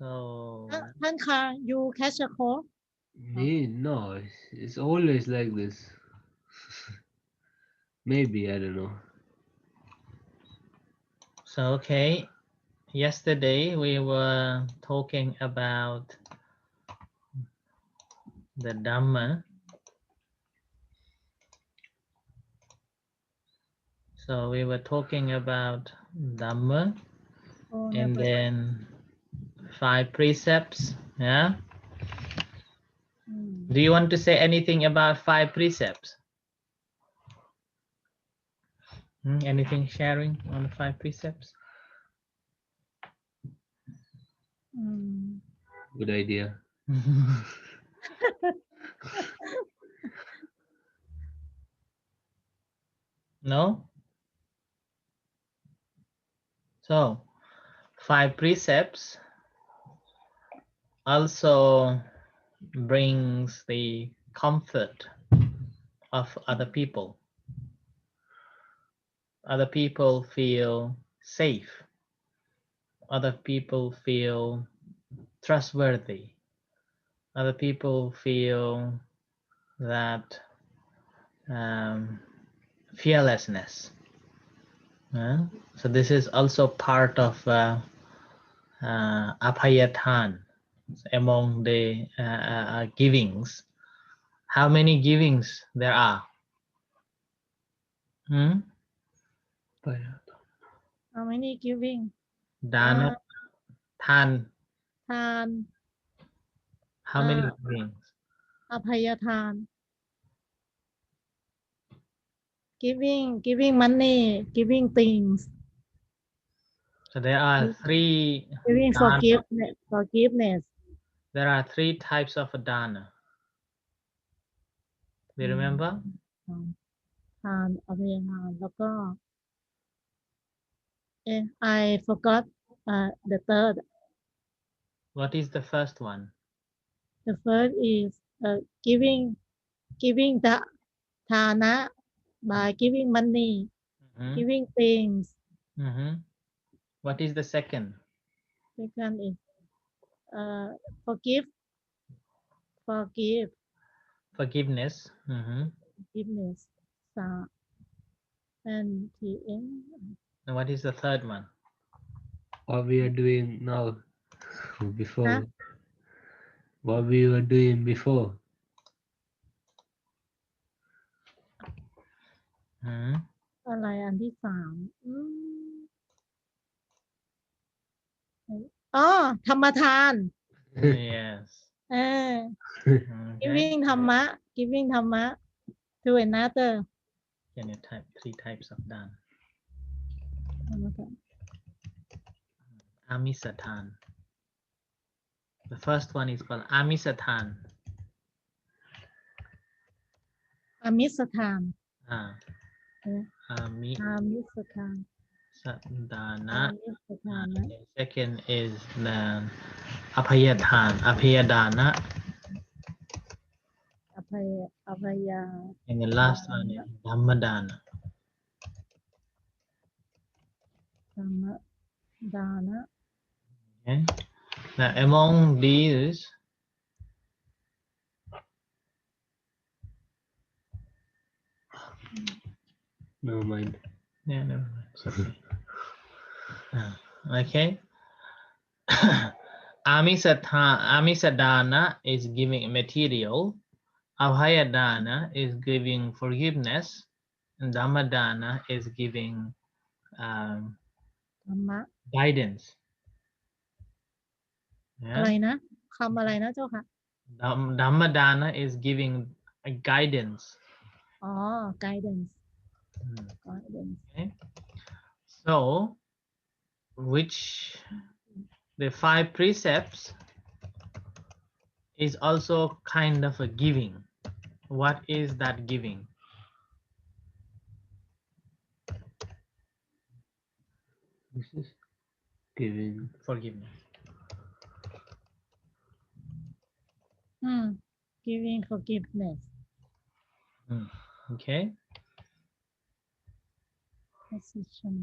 So ท่านคะ you catch a cold Me, no, it's always like this. Maybe, I don't know. so okay. Yesterday we were talking about the Dhamma. So we were talking about Dhamma oh and never then 5 precepts. Yeah. อืม Do you want to say anything about 5 precepts? Anything sharing on the 5 precepts? อืม Good idea. No? So 5 precepts also brings the comfort of other people. Other people feel safe. Other people feel trustworthy. Other people feel that fearlessness. So this is also part of apayatan among the givings. How many givings there are? how many giving Dana, Tan. ทาน How many givings? อภัยทาน giving money giving things So there are 3 giving dana. forgiveness There are 3 types of dana. Do you remember? ทานอภัยทานแล้วก็I forgot the third What is the first one? the first is giving the ฐานะ by giving money giving things What is the second? second is forgive Forgiveness. forgiveness and the end And what is the third one? What we are doing now, before. Huh? What we were doing before. อะไรอันที่สามอ๋อธรรมทาน Yes. เออ Okay. giving ธรรมะ giving ธรรมะ to another Can you type 3 types of dana? Amisatan. The first one is called Amisatan. อามิสถาน Amisatana. อามิสถานอามิสถานนะ Second is the Apayatan. Apayadana. อภัยา And the last one is Dhammadana. ธรรมดานะ Okay. Now among these, Never mind. yeah, no, it's okay. Okay. Amisadana is giving material. Abhayadana is giving forgiveness. And Dhammadana is giving ธรรมะ guidance. อะไร Yeah. นะคำอะไรนะเจ้าค่ะ Dhammadana is giving a guidance. อ๋อ guidance guidance Okay. So, which the 5 precepts is also kind of a giving. What is that giving? This is giving. Forgiveness. giving forgiveness Okay. position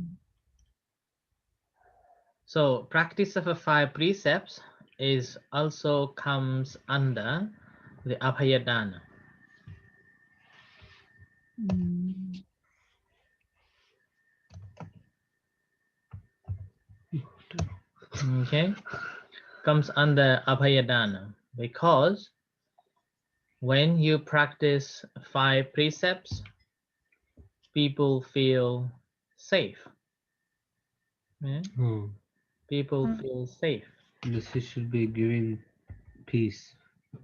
So practice of a 5 precepts is also comes under the Abhayadana. อืม Okay, comes under Abhayadana because when you practice 5 precepts, people feel safe. Yeah? Oh, People Mm. feel safe. this should be giving peace,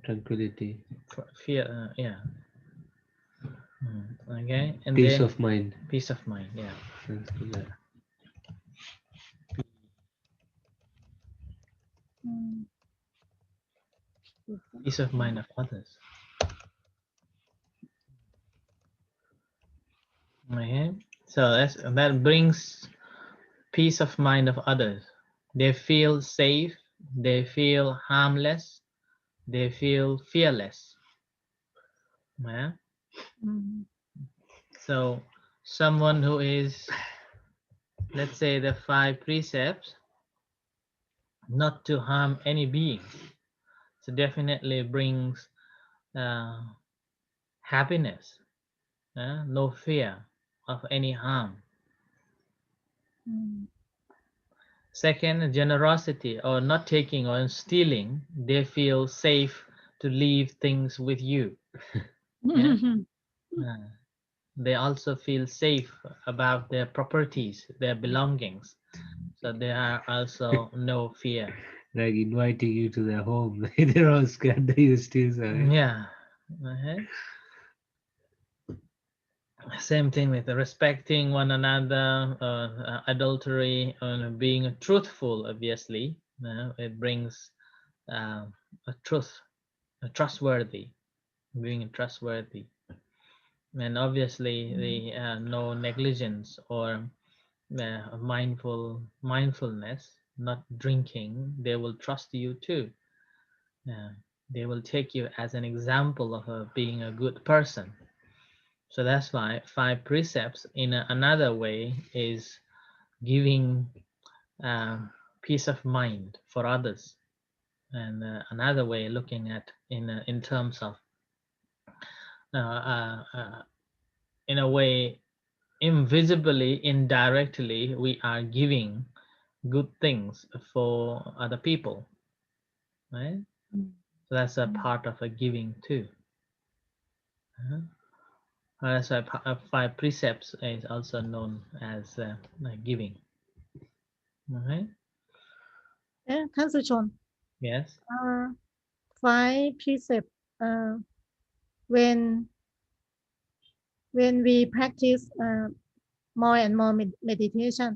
tranquility, Fear, yeah. Okay, and peace then of mind. peace of mind. Yeah. Thanks for that. อืม Peace of mind of others. Okay, so that brings peace of mind of others. They feel safe. They feel harmless. They feel fearless. Yeah. อืม So someone who is, let's say, the 5 precepts, not to harm any beings, so definitely brings happiness, no fear of any harm. อืม Second, generosity or not taking or stealing, they feel safe to leave things with you. Yeah? Uh, they also feel safe about their properties, their belongings. So there are also no fear. Like inviting you to their home. They're all scared that you steal something. Yeah. Same thing with respecting one another, adultery, being truthful. Obviously, it brings a truth, a trustworthy, being trustworthy, and obviously the no negligence or mindfulness, not drinking. They will trust you too. They will take you as an example of being a good person. So that's why 5 precepts in another way is giving peace of mind for others, and another way looking at in terms of in a way, invisibly, indirectly, we are giving good things for other people, right? So that's a part of a giving too. That's why 5 precepts is also known as giving. Okay. เอ๊ะท่านสุชน Yes. five precept when we practice more and more meditation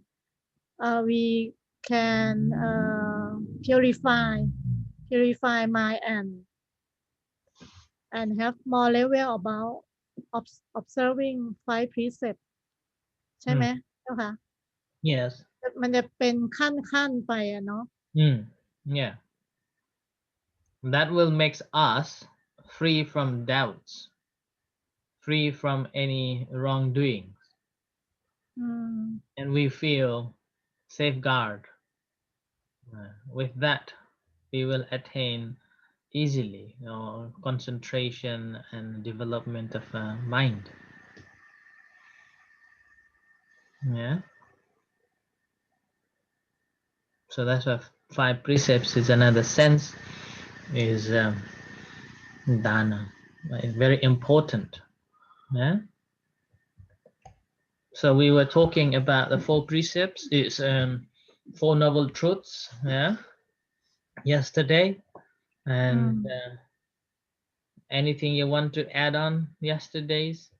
we can purify mind and have more level about observing 5 precept ใช่ไหมเจ้าค่ะ Yes. มันจะเป็นขั้นไปอะเนาะ Yeah. That will make us free from doubts, free from any wrongdoings, and we feel safeguard. With that, we will attain easily concentration and development of mind. Yeah. So that's why 5 precepts is another sense is dana. It's very important. Yeah. So we were talking about the 4 precepts. It's 4 noble truths. Yeah. Yesterday, and anything you want to add on yesterday's?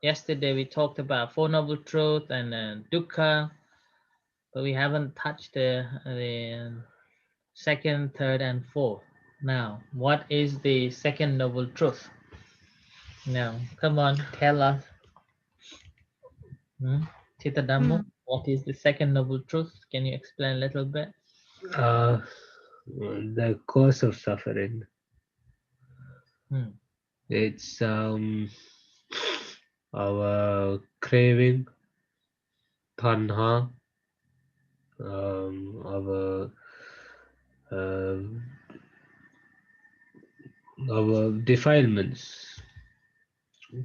Yesterday we talked about 4 noble truths and dukkha, but we haven't touched the second, third, and fourth. Now, what is the second noble truth? Now, come on, tell us. Tita Dhammo, what is the second noble truth? Can you explain a little bit? The cause of suffering. Hmm. It's our craving, tanha, our um, our defilements,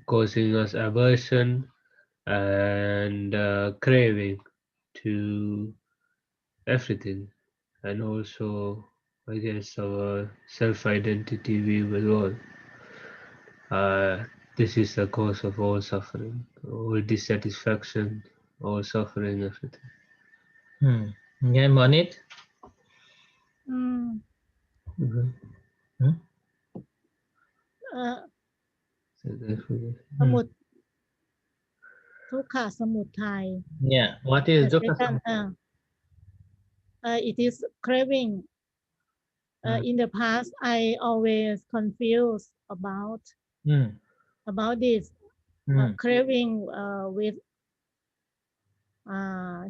causing us aversion and craving to everything, and also, I guess, our self-identity view as well. This is the cause of all suffering, all dissatisfaction, all suffering, everything. Okay, Monit. อืม Mhm. Hmm? เอ่อ So therefore, สมุดทุกขสมุทัย Yeah. What is the dukkha second samudaya? it is craving in the past I always confused Mm. about this Mm. craving with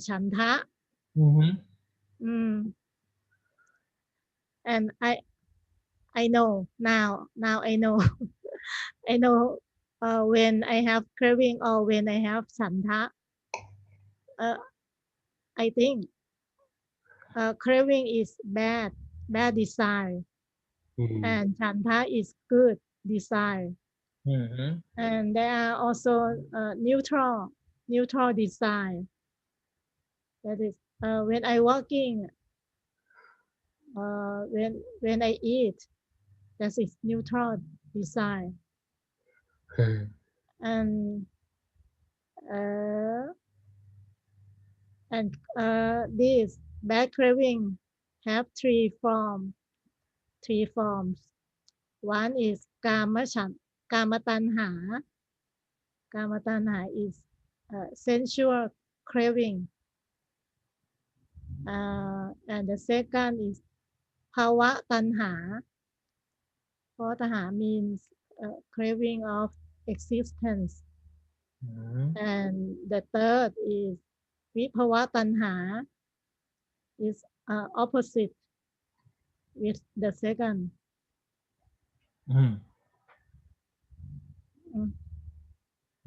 ฉันทะ Mm-hmm. อืม and I know now I know I know when I have craving or when I have ฉันทะ I think craving is bad desire and ฉันทะ is good desire Mm-hmm. and there are also neutral desire that is when I walking when I eat that is neutral desire and uh, this bad craving have three forms one is กามตัณหา is sensual craving and the second is ภาวะตัณหา ภาวะตัณหา means craving of existence Mm-hmm. and the third is วิภาวะตัณหา is opposite with the second Mm. Mm.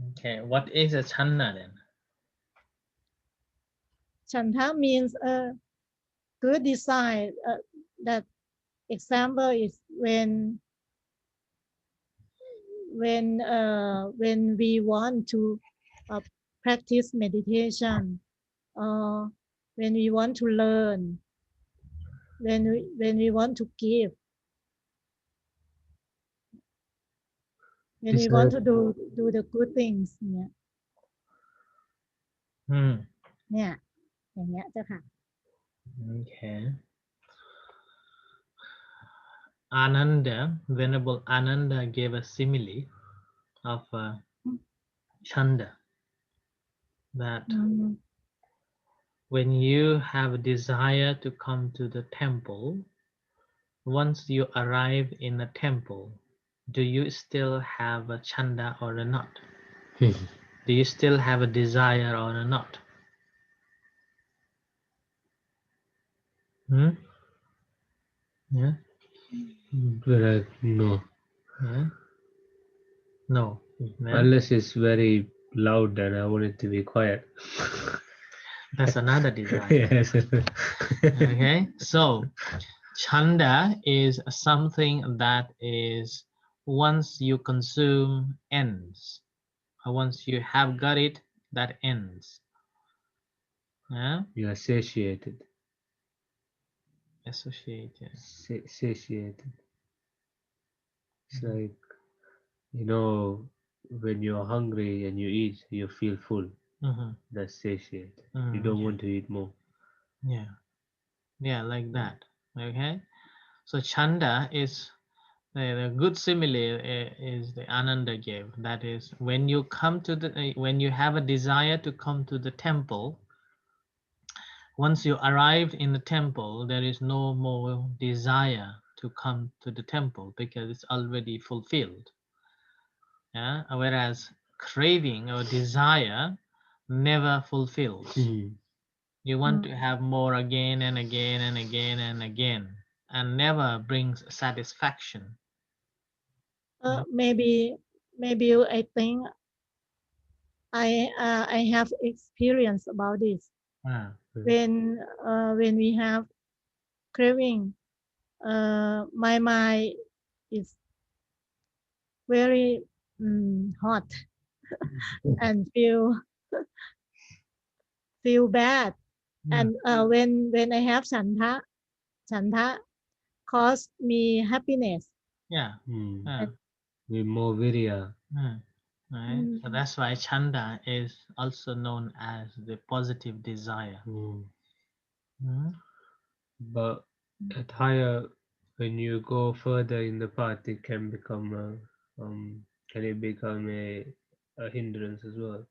Okay. What is a channa then? Chanta means good design that example is when we want to uh, practice meditation or when we want to learn when we want to give when we want desire, to do the good things เนี่ย Mm. เนี่ยอย่างเงี้ยเจ้าค่ะ Okay. Ananda, Venerable Ananda gave a simile of chanda, that อืม when you have a desire to come to the temple, once you arrive in the temple, do you still have a chanda or not? Do you still have a desire or not? Hmm? Yeah. but no, Yeah. No. Yeah. unless it's very loud, then I want it to be quiet. That's another desire. Yes. Okay. So chanda is something that is once you consume ends. Once you have got it, that ends. Yeah. You are satiated. Associated. Satiated. It's like, you know, when you're hungry and you eat, you feel full. Mm-hmm. That's satiated. You Mm, don't yeah. want to eat more. Yeah. Yeah, like that. Okay. So chanda is the good simile is the Ananda gave. That is when you come to the when you have a desire to come to the temple. Once you arrive in the temple, there is no more desire to come to the temple because it's already fulfilled. Yeah. Whereas craving or desire never fulfills. You want to have more again and again and again and again, and never brings satisfaction. maybe I think I have experience about this Ah. when we have craving My mind is very hot and feel bad. Mm. And when I have chanta cause me happiness. Yeah. Hmm. Yeah. And, With more virya. Right. So mm, that's why chanda is also known as the positive desire. Hmm. Mm. But at higher, when you go further in the path, it can become can it become a hindrance as well?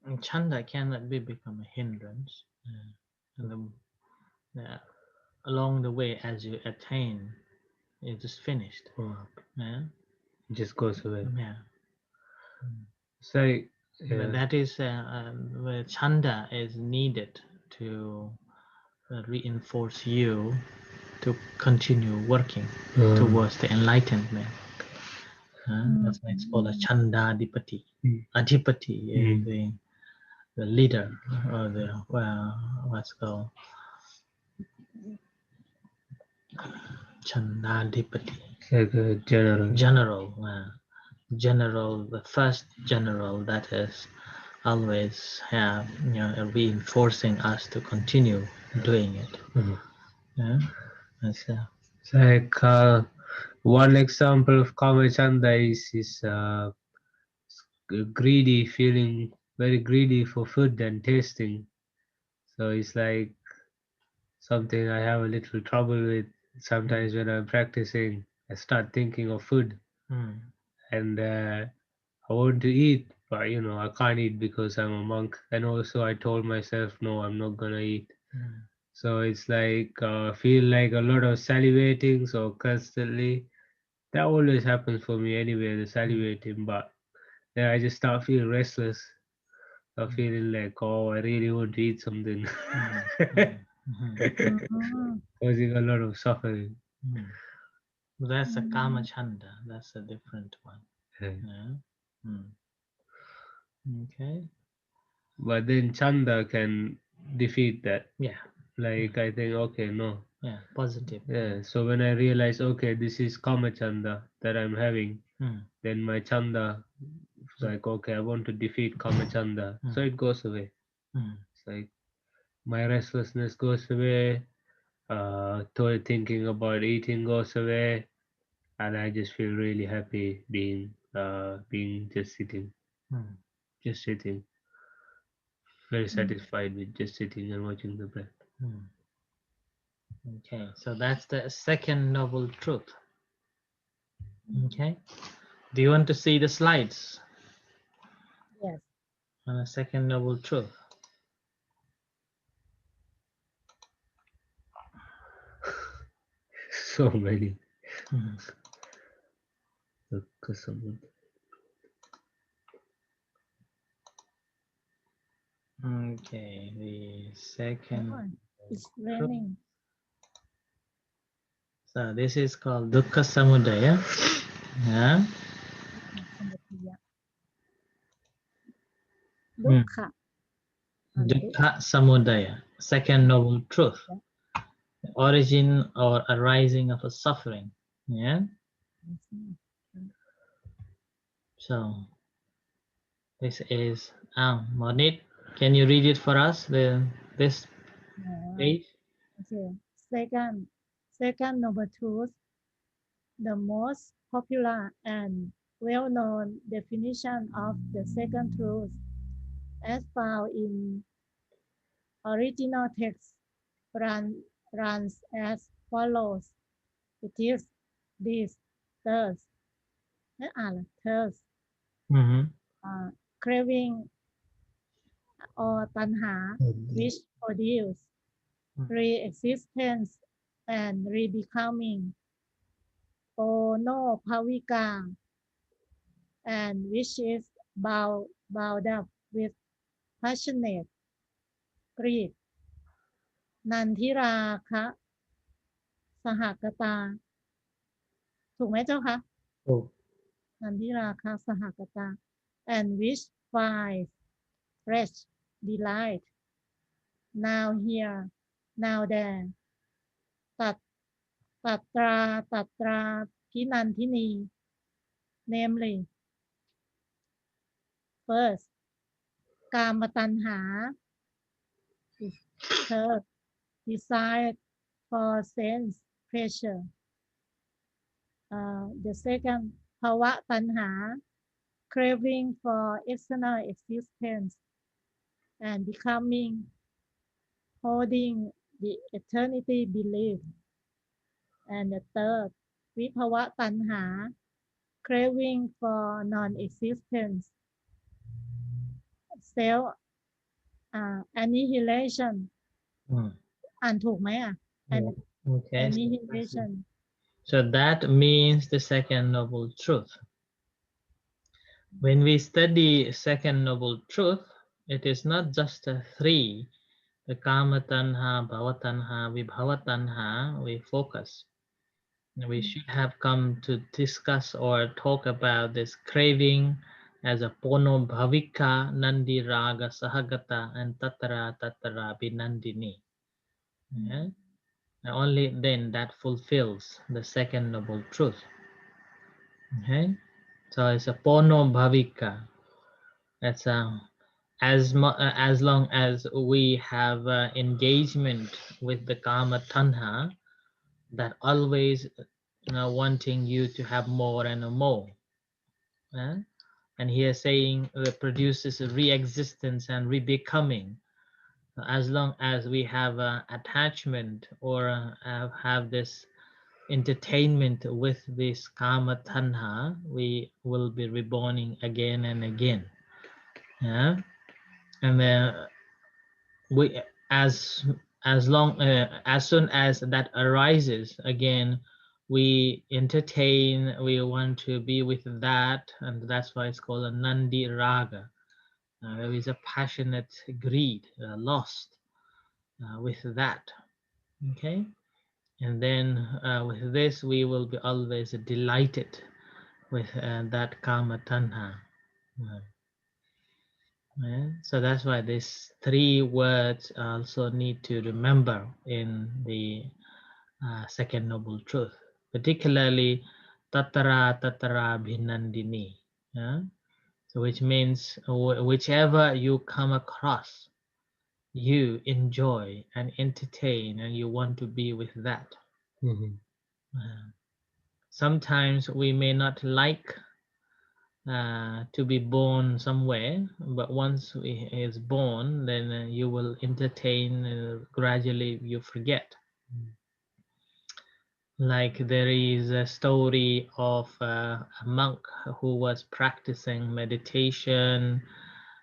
And chanda cannot be become a hindrance. And the, along the way, as you attain, it is finished. Oh, Yeah. it just goes away. Yeah. It's like, But yeah, that is where chanda is needed to reinforce you to continue working towards the enlightenment. mm, That's why it's called a Chandadipati. mm, Adipati is mm. the leader or the what's called Chandadipati. It's like a general. General, the first general that is always have reinforcing us to continue doing it. Mhm. Yeah, that's It's like one example of Kama Chanda is greedy, feeling very greedy for food and tasting. So it's like something I have a little trouble with. Sometimes when I'm practicing, I start thinking of food mm, and I want to eat, but I can't eat because I'm a monk. And also, I told myself, no, I'm not gonna eat. mm, So it's like feel like a lot of salivating, so constantly. That always happens for me anyway, the salivating. But then I just start feeling restless. Start feeling like, oh, I really want to eat something, mm, mm, mm, mm, causing a lot of suffering. mm. That's a Kama mm, Chanda. That's a different one. Yeah. Yeah. Mm. Okay. But then Chanda can defeat that. Yeah. Like I think, okay, no. Yeah. Positive. Yeah. So when I realize, okay, this is Kama Chanda that I'm having, Mm, then my Chanda is like, okay, I want to defeat Kama Chanda. mm, So it goes away. mm, It's like my restlessness goes away. Thinking about eating goes away, and I just feel really happy being mm, just sitting, very mm, satisfied with just sitting and watching the breath. mm. Okay. So that's the second noble truth. mm. Okay. Do you want to see the slides Yes. on the second noble truth? So many. Mm. Someone. Okay. The second Oh, it's truth. raining. So this is called Dukkha Samudaya. Yeah. Samadhiya. Mm. Dukkha. Dukkha Samudaya. Second noble truth. The origin or arising of a suffering. Yeah. So this is Monit. Can you read it for us? This page. Okay. Second noble truth, the most popular and well-known definition of the second truth, as found in original text, run, runs as follows. It is this, thus, และอ่านล่ะ thus, Mm-hmm. craving or tanha, which produce re-existence and re-becoming, ono bhavika, and which is bound up with passionate greed, นันทิราคะสหกตาถูกไหมเจ้าคะ Oh. นันทิราคะสหกตา and which finds fresh delight now here now there ตัด Tatra Pinantini, namely, first, Kamatanha is third, desire for sense pleasure. The second, Bhava Tanha, craving for external existence and becoming, holding the eternity belief. And the third, Vibhava Tanha, craving for non-existence, self annihilation อืม อ่านถูกไหมอ่ะ Yeah. Okay. annihilation So that means the second noble truth. When we study second noble truth, it is not just three, the kama tanha, bhava tanha, vibhava tanha, we focus. We should have come to discuss or talk about this craving as a pono bhavika, nandi raga, sahagata, and tatara tatara binandini. Yeah? And only then that fulfills the second noble truth. Okay, so it's a pono bhavika. That's as long as we have engagement with the kama tanha, that always wanting you to have more and more. And here saying produces a re-existence and re-becoming. As long as we have attachment or have this entertainment with this kama tanha, we will be reborning again and again. Yeah, and then we as soon as that arises again, we entertain. We want to be with that, and that's why it's called a nandi raga. There is a passionate greed, lost with that. Okay, and then with this we will be always delighted with that kama tanha. So that's why these three words also need to remember in the second noble truth, particularly tatara tatara bhinandini. So which means whichever you come across, you enjoy and entertain, and you want to be with that. Mhm. Sometimes we may not like to be born somewhere, but once he is born, then you will entertain, gradually you forget. Like there is a story of a monk who was practicing meditation,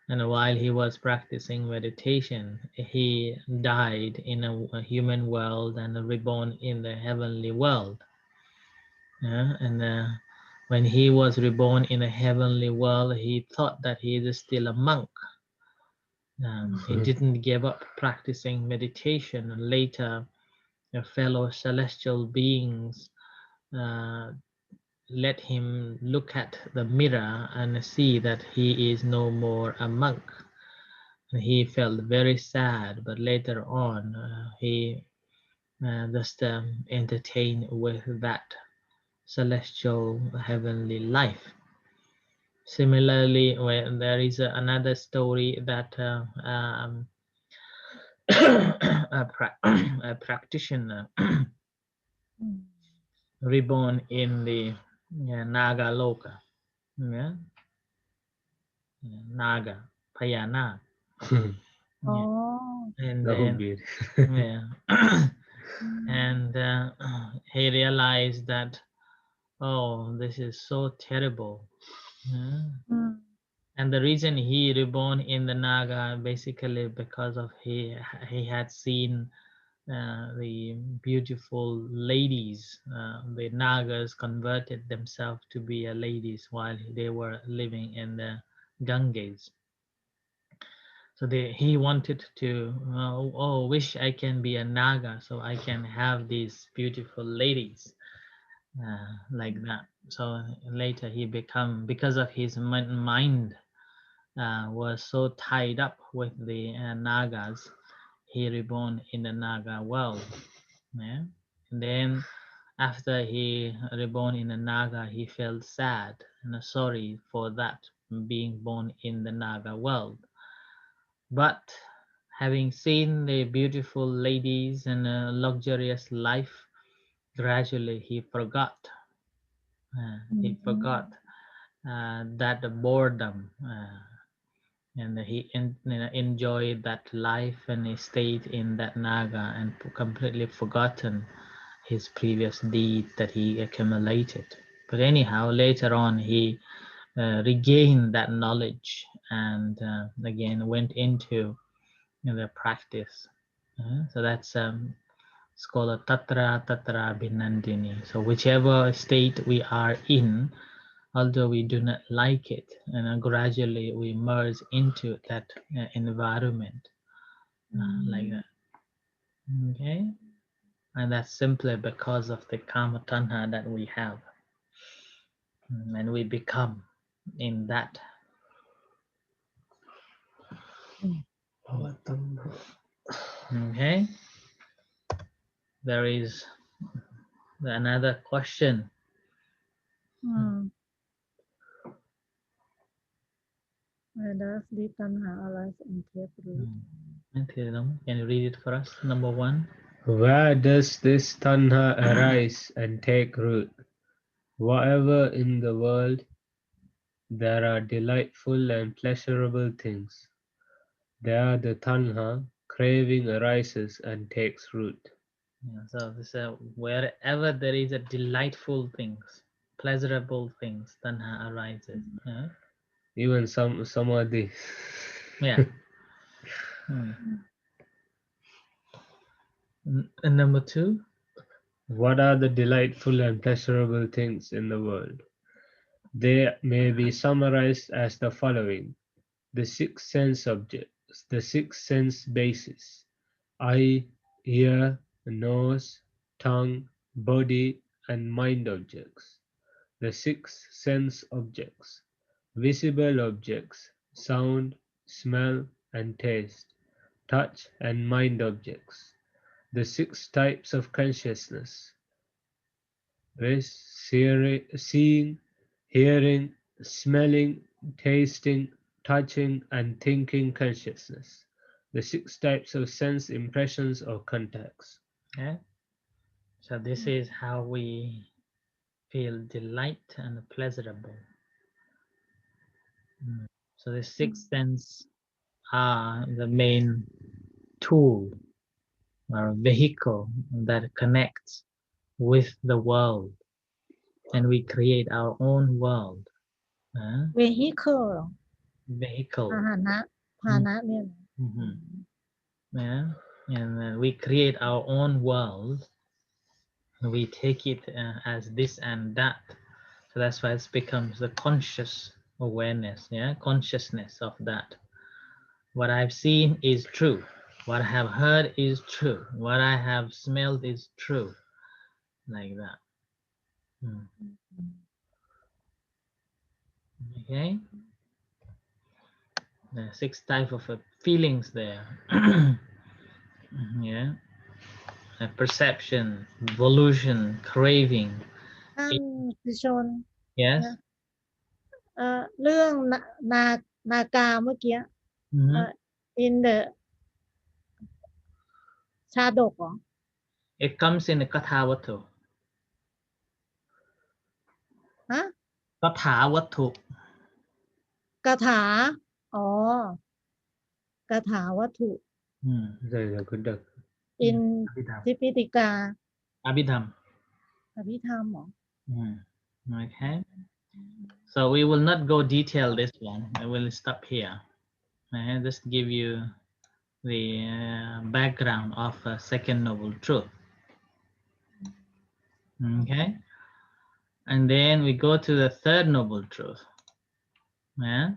and while he was practicing meditation, he died in a human world and reborn in the heavenly world. And when he was reborn in a heavenly world, he thought that he is still a monk. He didn't give up practicing meditation. And later, fellow celestial beings uh, let him look at the mirror and see that he is no more a monk. And he felt very sad, but later on, he just entertained with that celestial heavenly life. Similarly, when there is another story that a practitioner reborn in the Naga Loka, yeah? Naga, Payana,อ๋อ yeah. and That would and be it. yeah, and he realized that, oh, this is so terrible. Yeah. อืม And the reason he reborn in the Naga basically because of he had seen the beautiful ladies. The Nagas converted themselves to be ladies while they were living in the Ganges. So he wanted to, wish I can be a Naga so I can have these beautiful ladies like that. So later he become, because of his mind was so tied up with the Nagas, he reborn in the Naga world. Yeah? And then After he reborn in a Naga, he felt sad and sorry for that being born in the Naga world. But having seen the beautiful ladies and a luxurious life, gradually he forgot. He forgot that boredom, and he enjoyed that life, and he stayed in that Naga and completely forgotten his previous deed that he accumulated. But anyhow, later on, he regained that knowledge and again went into the practice. So that's it's called a tatra tatra binandini. So whichever state we are in, although we do not like it, and gradually we merge into that environment like that. Okay, and that's simply because of the karma tanha that we have, and we become in that. Okay, there is another question. Where does the tanha arise and take root? Can you read it for us? Number one. Where does this tanha arise and take root? Whatever in the world there are delightful and pleasurable things, there the tanha, craving, arises and takes root. Yeah, so this, wherever there is a delightful things, pleasurable things, tanha arises. Even samadhi. Yeah. And number two. What are the delightful and pleasurable things in the world? They may be summarized as the following: the six sense objects, the six sense bases: eye, ear, nose, tongue, body, and mind objects. The six sense objects: visible objects, sound, smell, and taste, touch, and mind objects. The six types of consciousness: seeing, hearing, smelling, tasting, touching, and thinking consciousness. The six types of sense impressions or contacts. Yeah. So this is how we feel delight and pleasurable. So the six sense are the main tool or vehicle that connects with the world, and we create our own world. Vehicle Vehicle. พาหนะพาหนะเนี่ย Yeah, and we create our own world. We take it as this and that. So that's why it becomes the conscious awareness, yeah, consciousness of that. What I've seen is true. What I have heard is true. What I have smelled is true. Like that. Okay. There are six types of feelings there. Yeah. Perception, volition, craving. ท่านสิชน Yes. เรื่องนานากาเมื่อกี้ in the ชาดกเหรอ It comes in the Katha-vattu. ฮะ Katha-vattu. กถาอ๋อ กถาวัตถุ in ทิปิติกา Abhidham. อภิธรรมเหรอ Okay. So we will not go detail this one. I will stop here. I just give you the background of second noble truth. Okay. And then we go to the third noble truth. Yeah.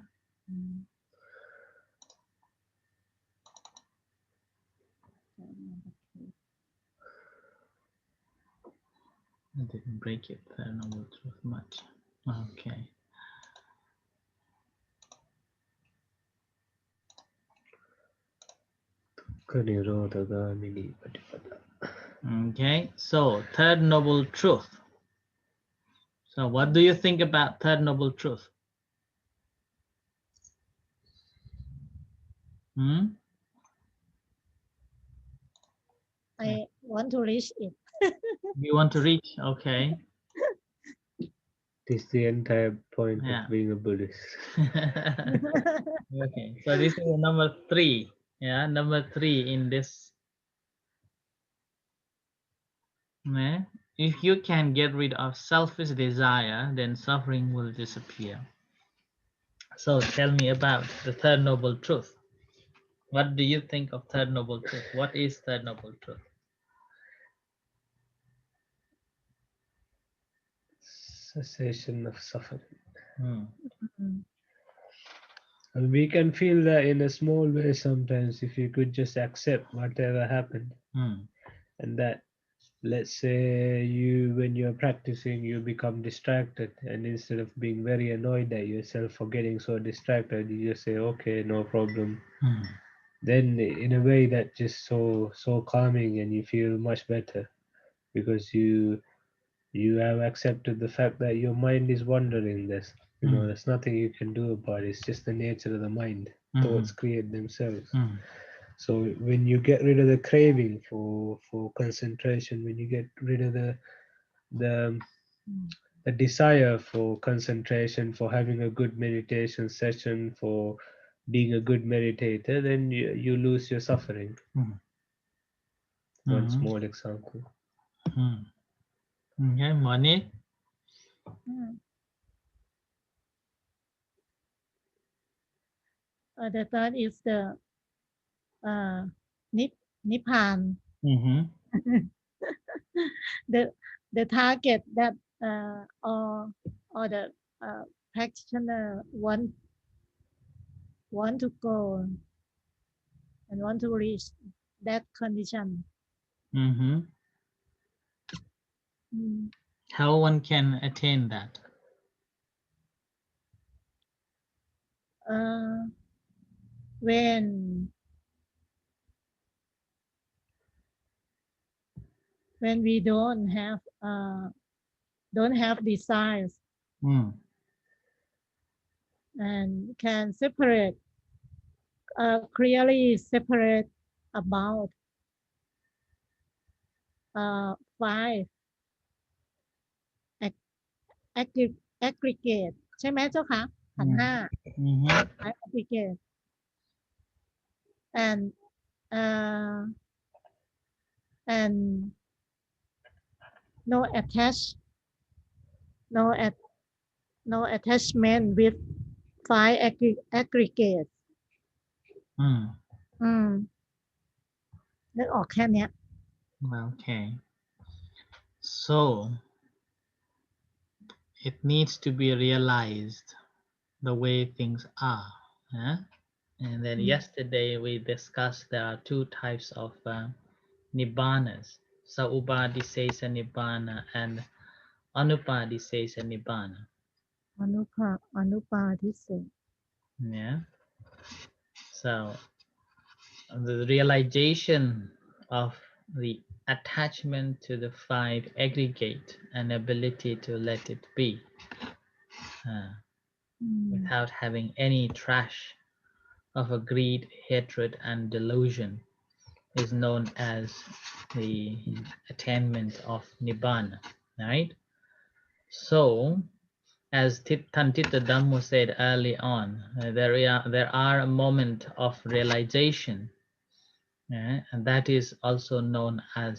I didn't break it. Third noble truth much. Okay. Okay, so third noble truth. So what do you think about third noble truth? Hmm? I want to reach it. You want to reach? Okay. This is the entire point of Yeah. being a Buddhist. Okay. So this is number 3. Yeah, number 3 in this. Yeah. If you can get rid of selfish desire, then suffering will disappear. So tell me about the third noble truth. What do you think of third noble truth? What is third noble truth? Cessation of suffering. Hmm. Mm, And we can feel that in a small way sometimes if you could just accept whatever happened. Hmm. And that, let's say, you, when you're practicing, you become distracted. And instead of being very annoyed at yourself for getting so distracted, you just say, okay, no problem. Hmm. Then, in a way, that just so calming and you feel much better because you have accepted the fact that your mind is wandering. Hmm. There's nothing you can do about it. It's just the nature of the mind. Hmm. Thoughts create themselves. Hmm. So when you get rid of the craving for concentration, when you get rid of the mm, the desire for concentration, for having a good meditation session, for being a good meditator, then you lose your suffering. Hmm. One Hmm. small example. Hmm. Okay, money. mm. The third is the uh, nip, Nipan, Mm-hmm. the target that or the practitioner want to go and want to reach that condition. Mm-hmm. Mm. How one can attain that? Uh, when we don't have desires Hmm. and can separate clearly separate about five ag- aggregate ใช่ไหมเจ้าคะขันธ์ Hmm. ห้า Mm-hmm. five aggregate and uh, and no attach no at no attachment with five aggregate อืม อืมนึกออกแค่เนี้ย Okay. So it needs to be realized the way things are. Huh? And then อืม yesterday we discussed there are two types of nibbanas. Saupadisesa nibbana and anupadisesa nibbana. อนุปาทิเศษ Yeah. So the realization of the attachment to the five aggregate and ability to let it be uh, อืม without having any trash of a greed, hatred, and delusion is known as the attainment of nibbana, right? So, as Tantita Dhammo said early on, there are a moment of realization, and that is also known as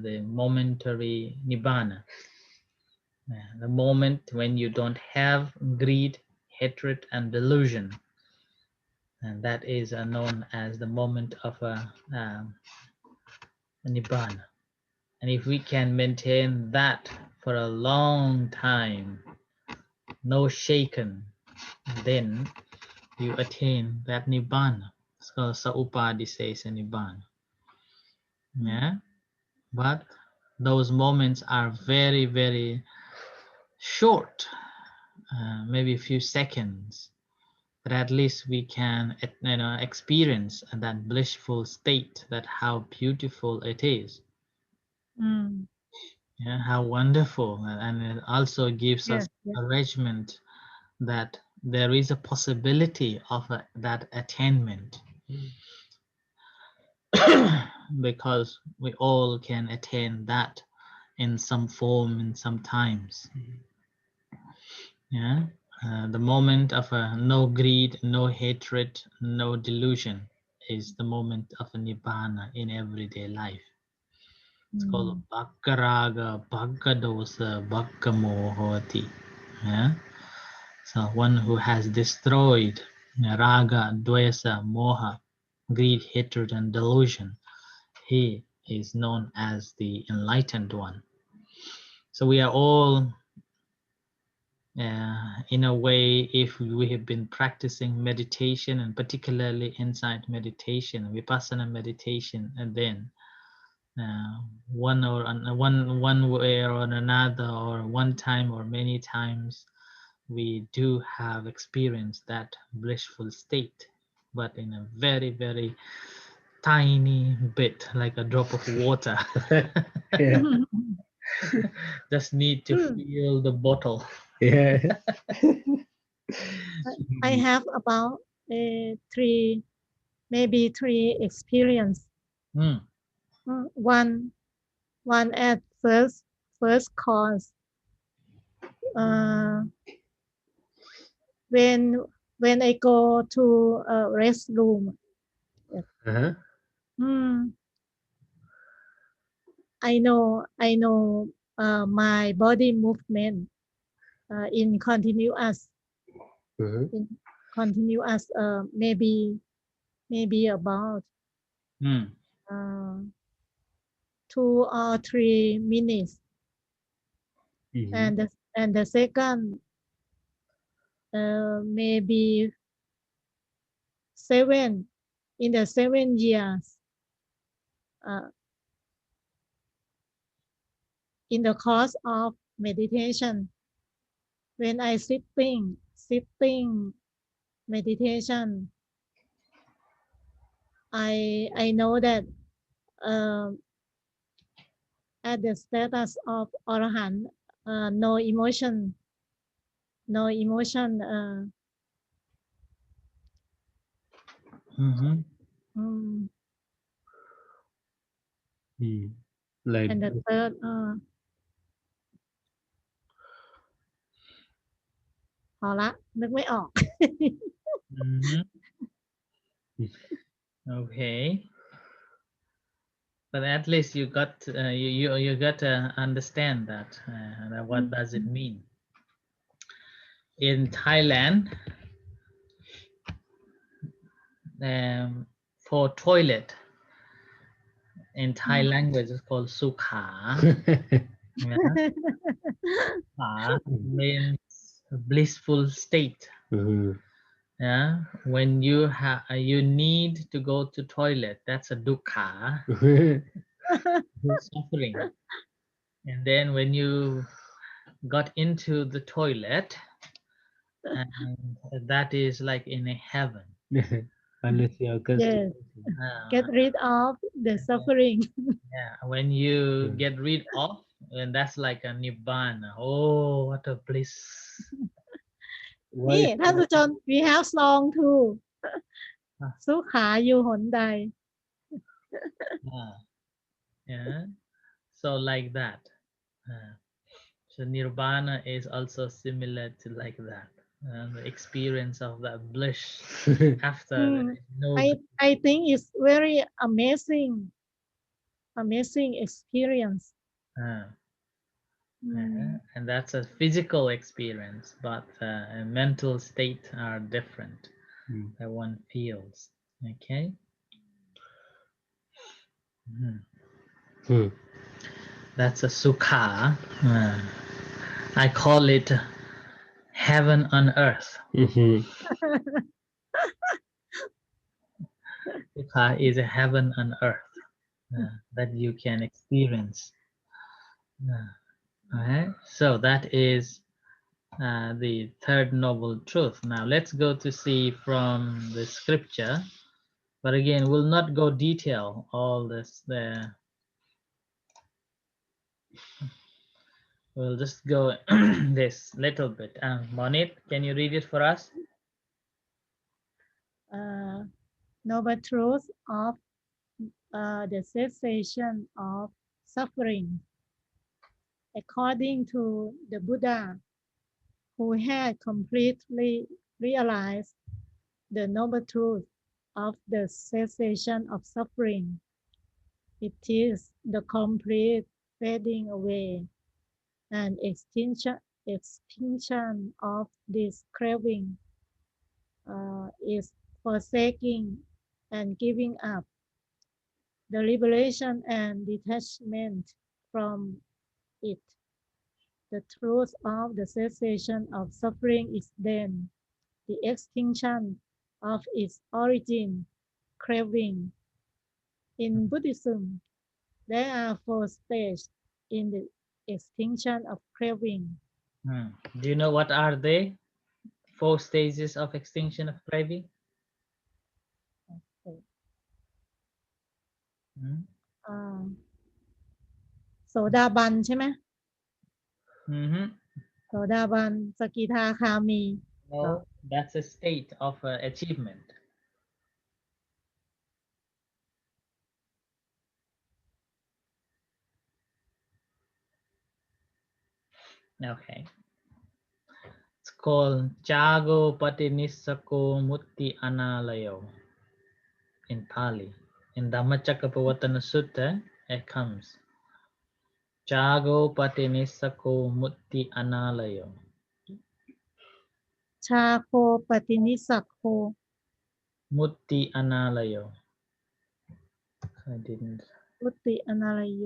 the momentary nibbana, the moment when you don't have greed, hatred, and delusion, and that is known as the moment of a nibbana. And if we can maintain that for a long time, no shaken, then you attain that nibbana. It's called saupadisesa nibbana. อืม Yeah, but those moments are very, very short, maybe a few seconds. But at least we can, experience that blissful state. That how beautiful it is. Mm. Yeah, how wonderful. And it also gives us Yes, yes. encouragement that there is a possibility of that attainment because we all can attain that in some form in some times. Yeah, the moment of no greed, no hatred, no delusion is the moment of a nibbana in everyday life. It's called Mm. bhakkaraga, bhakkadosa, bhakkamohoti. Yeah, so one who has destroyed raga, dvesa, moha, greed, hatred, and delusion, he is known as the enlightened one. So we are all, in a way, if we have been practicing meditation, and particularly insight meditation, vipassana meditation, and then one way or another, or one time or many times, we do have experienced that blissful state, but in a very, very tiny bit, like a drop of water. Yeah. Just need to Hmm. fill the bottle. Yeah. I have about three, maybe three experience. Mm, One at first course. Uh, when when I go to a restroom, yes. Uh-huh. Hmm. I know my body movement in continuous Uh-huh. in continuous maybe about mm, uh, 2 or 3 minutes, Mm-hmm. and the second maybe 7 in the 7 years uh, in the course of meditation, when I sitting meditation, I know that um at the status of Arahant, no emotion, no emotion, mm-hmm. mm, Mm. Like, and the third, พอละนึกไม่ออก Mm-hmm. Okay, but at least you got you got to understand that what does it mean in Thailand. For toilet in Thai language is called sukha. Yeah, sukha means blissful state. Mhm. Yeah, when you need to go to toilet, that's a dukkha, suffering. And then when you got into the toilet, and that is like in a heaven. Unless you are Yes, constipated. get Uh, rid of the and then, suffering. yeah, when you Yeah. get rid of, and that's like a nibbana. Oh, what a bliss! Why? นี่ท่านสุจน we have song too Ah, สุขาอยู่หนใด ah, yeah, so like that. Uh, so nirvana is also similar to like that. The experience of that bliss after there Hmm. is no I think it's very amazing experience. uh, Hmm. and that's a physical experience, but a mental state are different Mm. that one feels. Okay. Mhm. Hmm. That's a sukha. I call it heaven on earth. Mhm. Sukha is a heaven on earth that you can experience. Alright, so that is the third noble truth. Now let's go to see from the scripture, but again, we'll not go detail all this. We'll just go this little bit. Monit, can you read it for us? Noble truth of the cessation of suffering. According to the Buddha, who had completely realized the noble truth of the cessation of suffering, it is the complete fading away and extinction of this craving, is forsaking and giving up, the liberation and detachment from it. The truth of the cessation of suffering is then the extinction of its origin, craving. In Buddhism, there are four stages in the extinction of craving. Do you know what are they? 4 stages of extinction of craving? Hmm? โสดาบันใช่ไหม Mm-hmm. โสดาบันสกิทาคามีเหรอ No, that's a state of achievement. Okay. It's called Chago Patinisako Mutti Analayo in Pali. In Dhammacakkappavattana Sutta, it comes Chago Patinisako Mutti Analayo. ชาโคปฏินิสักโค Mutti Analayo. I didn't. พุติอนาลโย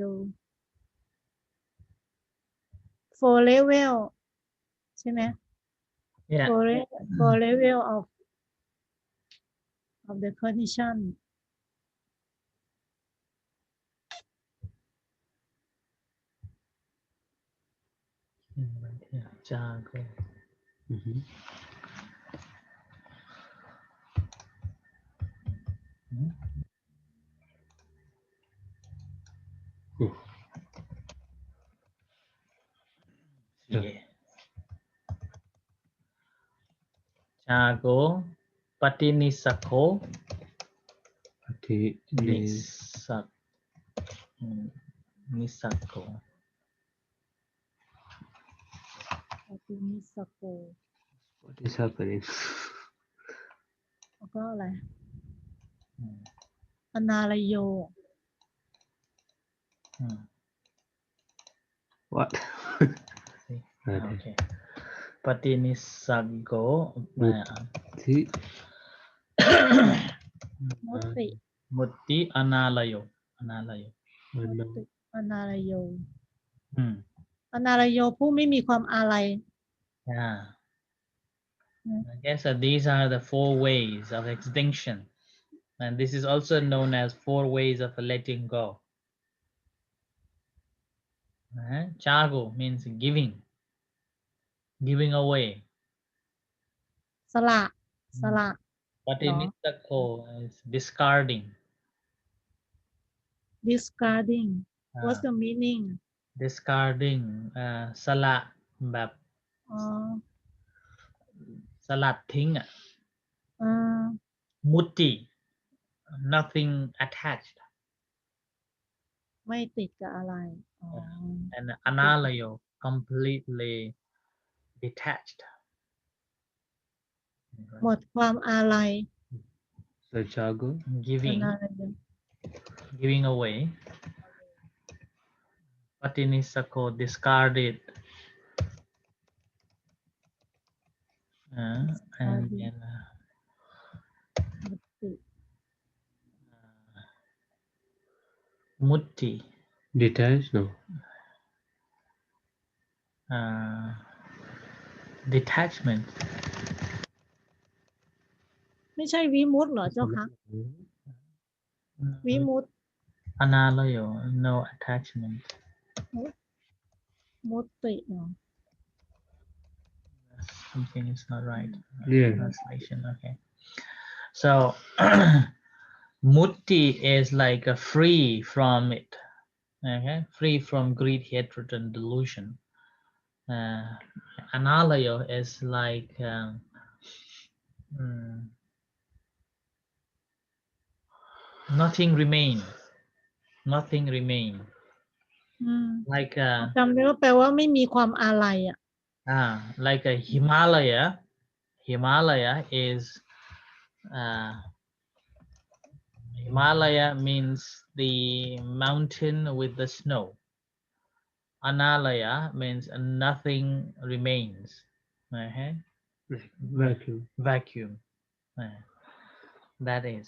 four level ใช่ไหม Yeah. four level of the condition Right here. Chago. Mhm. Hmm? Oh, yeah. Yeah. Chago Patinisako Pati ni. Nisak Nisako. ปฏินิสักโค What is happening? แล้วก็อะไร Hmm. อนาลโย Hmm. What? See? Right. Okay. Patinisago. Mutti. มุติ Mutti Analayo. Analayo. มุ Ano. ติอนาลโย Hmm. อนาลโยผู้ไม่มีความอาลัย Yeah. Hmm. I guess these are the 4 ways of extinction. And this is also known as 4 ways of letting go. Chago means giving. Giving away. สละสละ Patinisako is discarding. discarding what's Ah, the meaning discarding. Sala แบบ อ๋อ สลัดทิ้ง อ่า Mutti. Nothing attached. ไม่ติดกับอะไรอ๋อ And Analayo, completely detached. หมดความอาลัย So Chago. อ Giving. นาลโย Giving away. Patinisako, discarded. And then มุติ Mutti. Detached? No. Detachment. ไม่ใช่วิมุตต์เหรอเจ้าคะ วิมุตต์ Analayo, no attachment. มุติเนาะ Something is not right. Yeah. Translation. Okay. So Mutti is like a free from it. Okay, free from greed, hatred, and delusion. Uh, Analayo is like mm, nothing remain, nothing remain. อืม Like จำได้ว่าแปลว่าไม่มีความอาลัยอ่ะ like a Himalaya. Himalaya is Himalaya means the mountain with the snow. Analaya means nothing remains. Okay? Like vacuum. Vacuum. That is.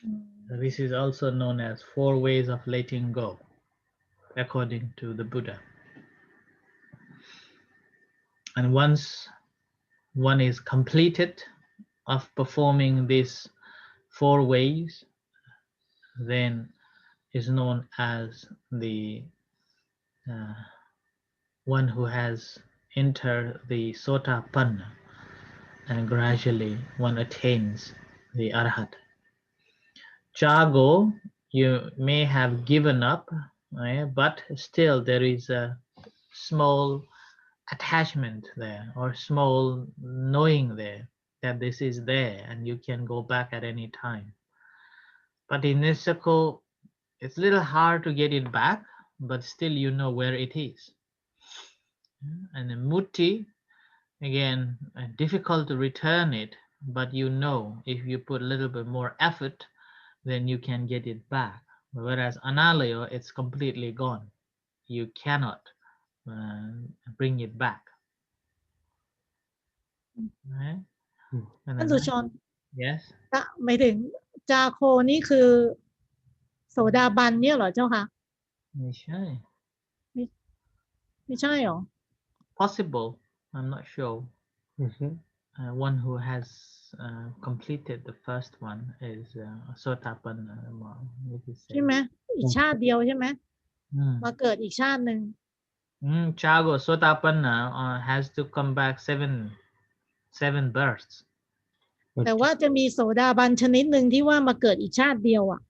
อืม This is also known as 4 ways of letting go, according to the Buddha. And once one is completed of performing these 4 ways, then is known as the one who has entered the Sotapanna, and gradually one attains the Arhat. Chago, you may have given up, right? But still there is a small attachment there, or small knowing there that this is there and you can go back at any time. But in Nisako, it's a little hard to get it back, but still you know where it is. And the Mutti, again, difficult to return it, but you know if you put a little bit more effort, then you can get it back. Whereas Analayo, it's completely gone. You cannot uh, bring it back. Right? Hmm. And ท่าน then, สุชน yes, หมายถึงจาโคนี่คือโสดาบันเนี่ยเหรอเจ้าคะ ไม่ใช่หรอ possible. I'm not sure. Okay. One who has completed the first one is Sotapanna. ใช่ไหมอีกชาติเดียวใช่ไหมมาเกิดอีกชาติหนึ่ง Chago Sotapanna has to come back seven births. แต่ว่าจะมีโสดาบันชนิดหนึ่งที่ว่ามาเกิดอีกชาติเดียวอ่ะ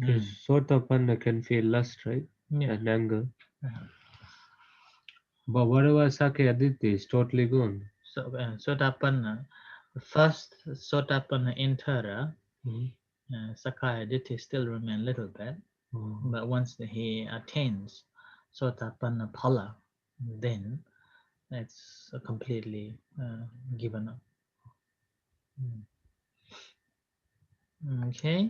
Okay, Sotapanna can feel lust, right? Yeah. And anger. Uh-huh. But whatever Sake Aditya is totally gone. So Sotapanna, the first Sotapanna enterer, Sakaya Ditti still remain a little bit, but once he attains Sotapanna Phala, then it's completely given up. Okay.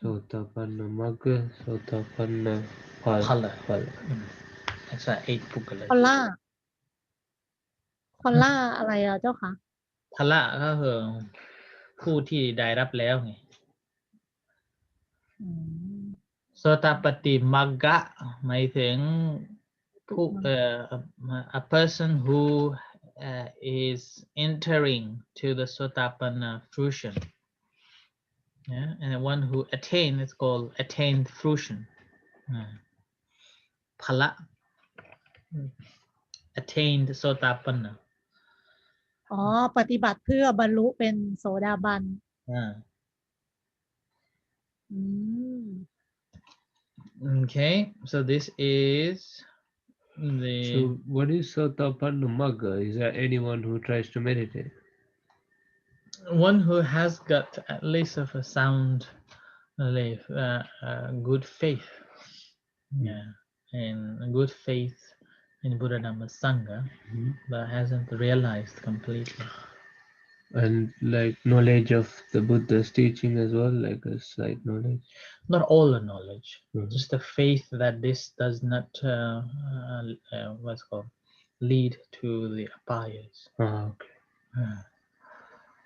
Sotapanna Magga, Sotapanna Phala. Phala. That's why 8 Pukala. คอล่าคอล่าอะไรอ่ะเจ้าคะ Phala ก็คือผู้ที่ได้รับแล้วไง อืม โสตปฏิมักกะหมายถึงผู้ a person who is entering to the Sotapanna fruition. Yeah, and the one who attain is called attained fruition. Phala, attained Sotapanna. อ๋อปฏิบัติเพื่อบรรลุเป็นโสดาบัน อืม Okay, so this is the So what is Sotapanna Magga? Is that anyone who tries to meditate? one who has got at least of a sound life, good faith, yeah, and a good faith in Buddha Dhamma Sangha, but hasn't realized completely. And like knowledge of the Buddha's teaching as well, like a slight knowledge. Not all the knowledge, just the faith that this does not what's called lead to the apayas. Okay.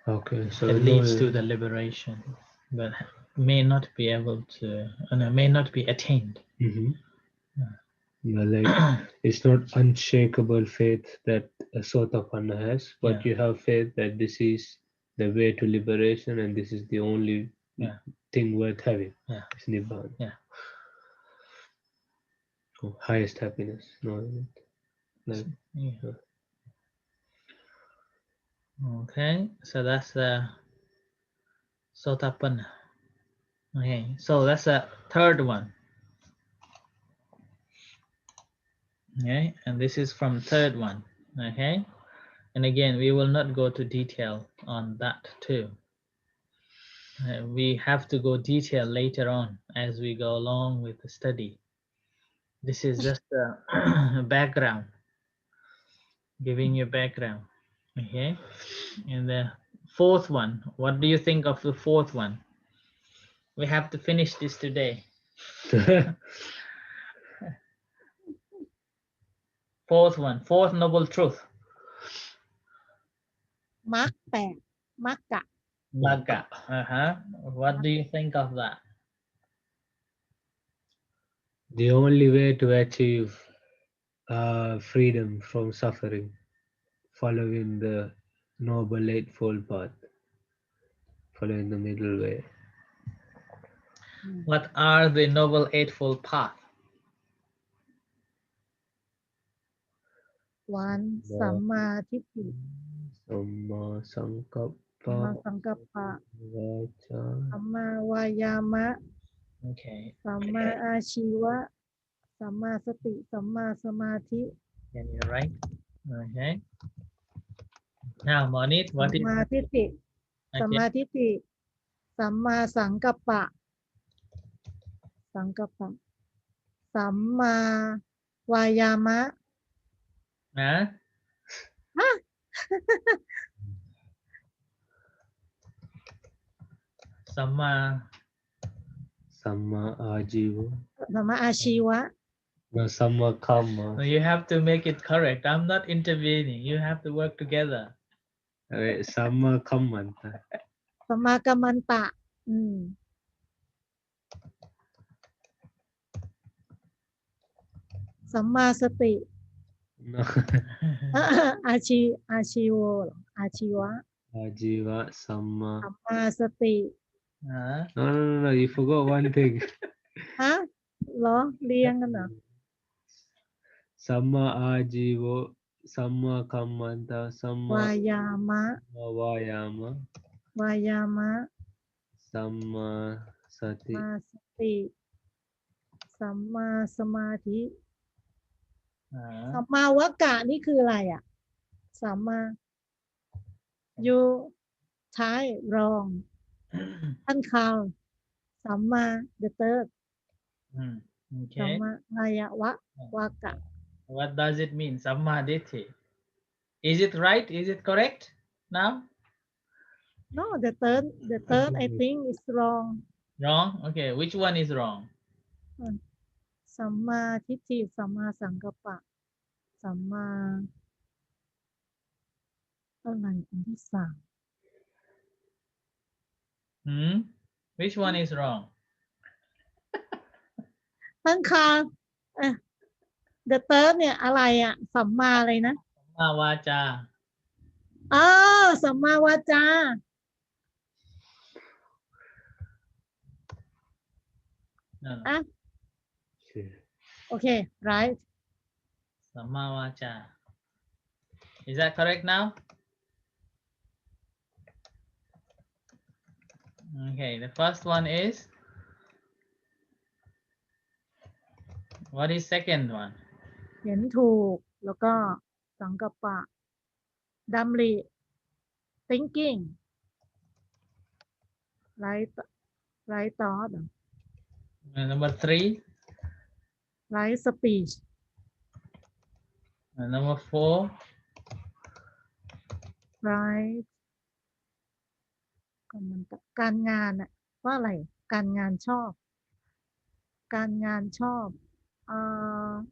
Okay, so It leads to the liberation, but may not be able to, may not be attained. Yeah, like it's not unshakable faith that a Sotapanna has, but Yeah. you have faith that this is the way to liberation and this is the only thing worth having. Yeah. It's Nibbana. Yeah. Highest happiness. No, like, Yeah. Okay, so that's the Sotapanna. Okay, so that's a third one. Okay, and this is from third one. Okay, and again, we will not go to detail on that too. We have to go detail later on as we go along with the study. This is just a background, giving you background. Okay, and the fourth one, what do you think of the fourth one? We have to finish this today. Fourth one, fourth noble truth. มรรคแปดมรรกะ Magga. What do you think of that? The only way to achieve freedom from suffering, following the noble eightfold path, following the middle way. What are the noble eightfold path? วันสัมมาทิฏฐิ Samma สัม sankappa, มาสังกัปปะ vacha. สัมมาวายามะ Okay. สัมมาอาชีวะ สัมมาสติ สัมมาสมาธิ Can you write? Okay. Now, Monit, สั what ม is มาทิฏฐิ สัม okay? มาทิฏฐิ สัมมาสังกัปปะ สังกัปปะ สัมมาวายามะ Huh? ฮะ Samma. Samma ajiva. สัมมาอาชีวะ No, samma No, kamma. you have to make it correct. I'm not intervening. You have to work together. Samma kammanta. สัมมากัมมันตะ สัมมาสติ No. อาชีโวเหรออาชีวะ Ajiva, สัม samma. มาสติ Huh? No, you forgot one thing. ฮะเหรอเรียงกันเหรอ Samma ajivo, samma kammanta, วา samma ยามะ vayama, วายามะ samma มา sati. สติ สัมมาสมาธิ Huh? สัมมาวกะนี่คืออะไรอ่ะ สัมมาอยู่ท้ายรองท่านคาวสัมมา the third สัม Okay. มาอายะวะวากะ What does it mean? Samma ditti. Is it right? Is it correct now? no the third I think is wrong Wrong? Okay. Which one is wrong? สัมมาทิฏฐิสัมมาสังกัปปะ สัมมาอะไรอันที่สาม Which one is wrong? ท่านคาวthe third เนี่ยอะไรอ่ะ สัมมาอะไรนะ Samma vacha. อ๋อสัมมาวาจา No. อ่ะโอเค right Samma vacha. Is that correct now? Okay. The first one is. What is second one? เห็นถูกแล้วก็สังกัปปะดำริ thinking right thought Number 3. right speech Number 4. right การงานอะว่าอะไร การงานชอบ การงานชอบ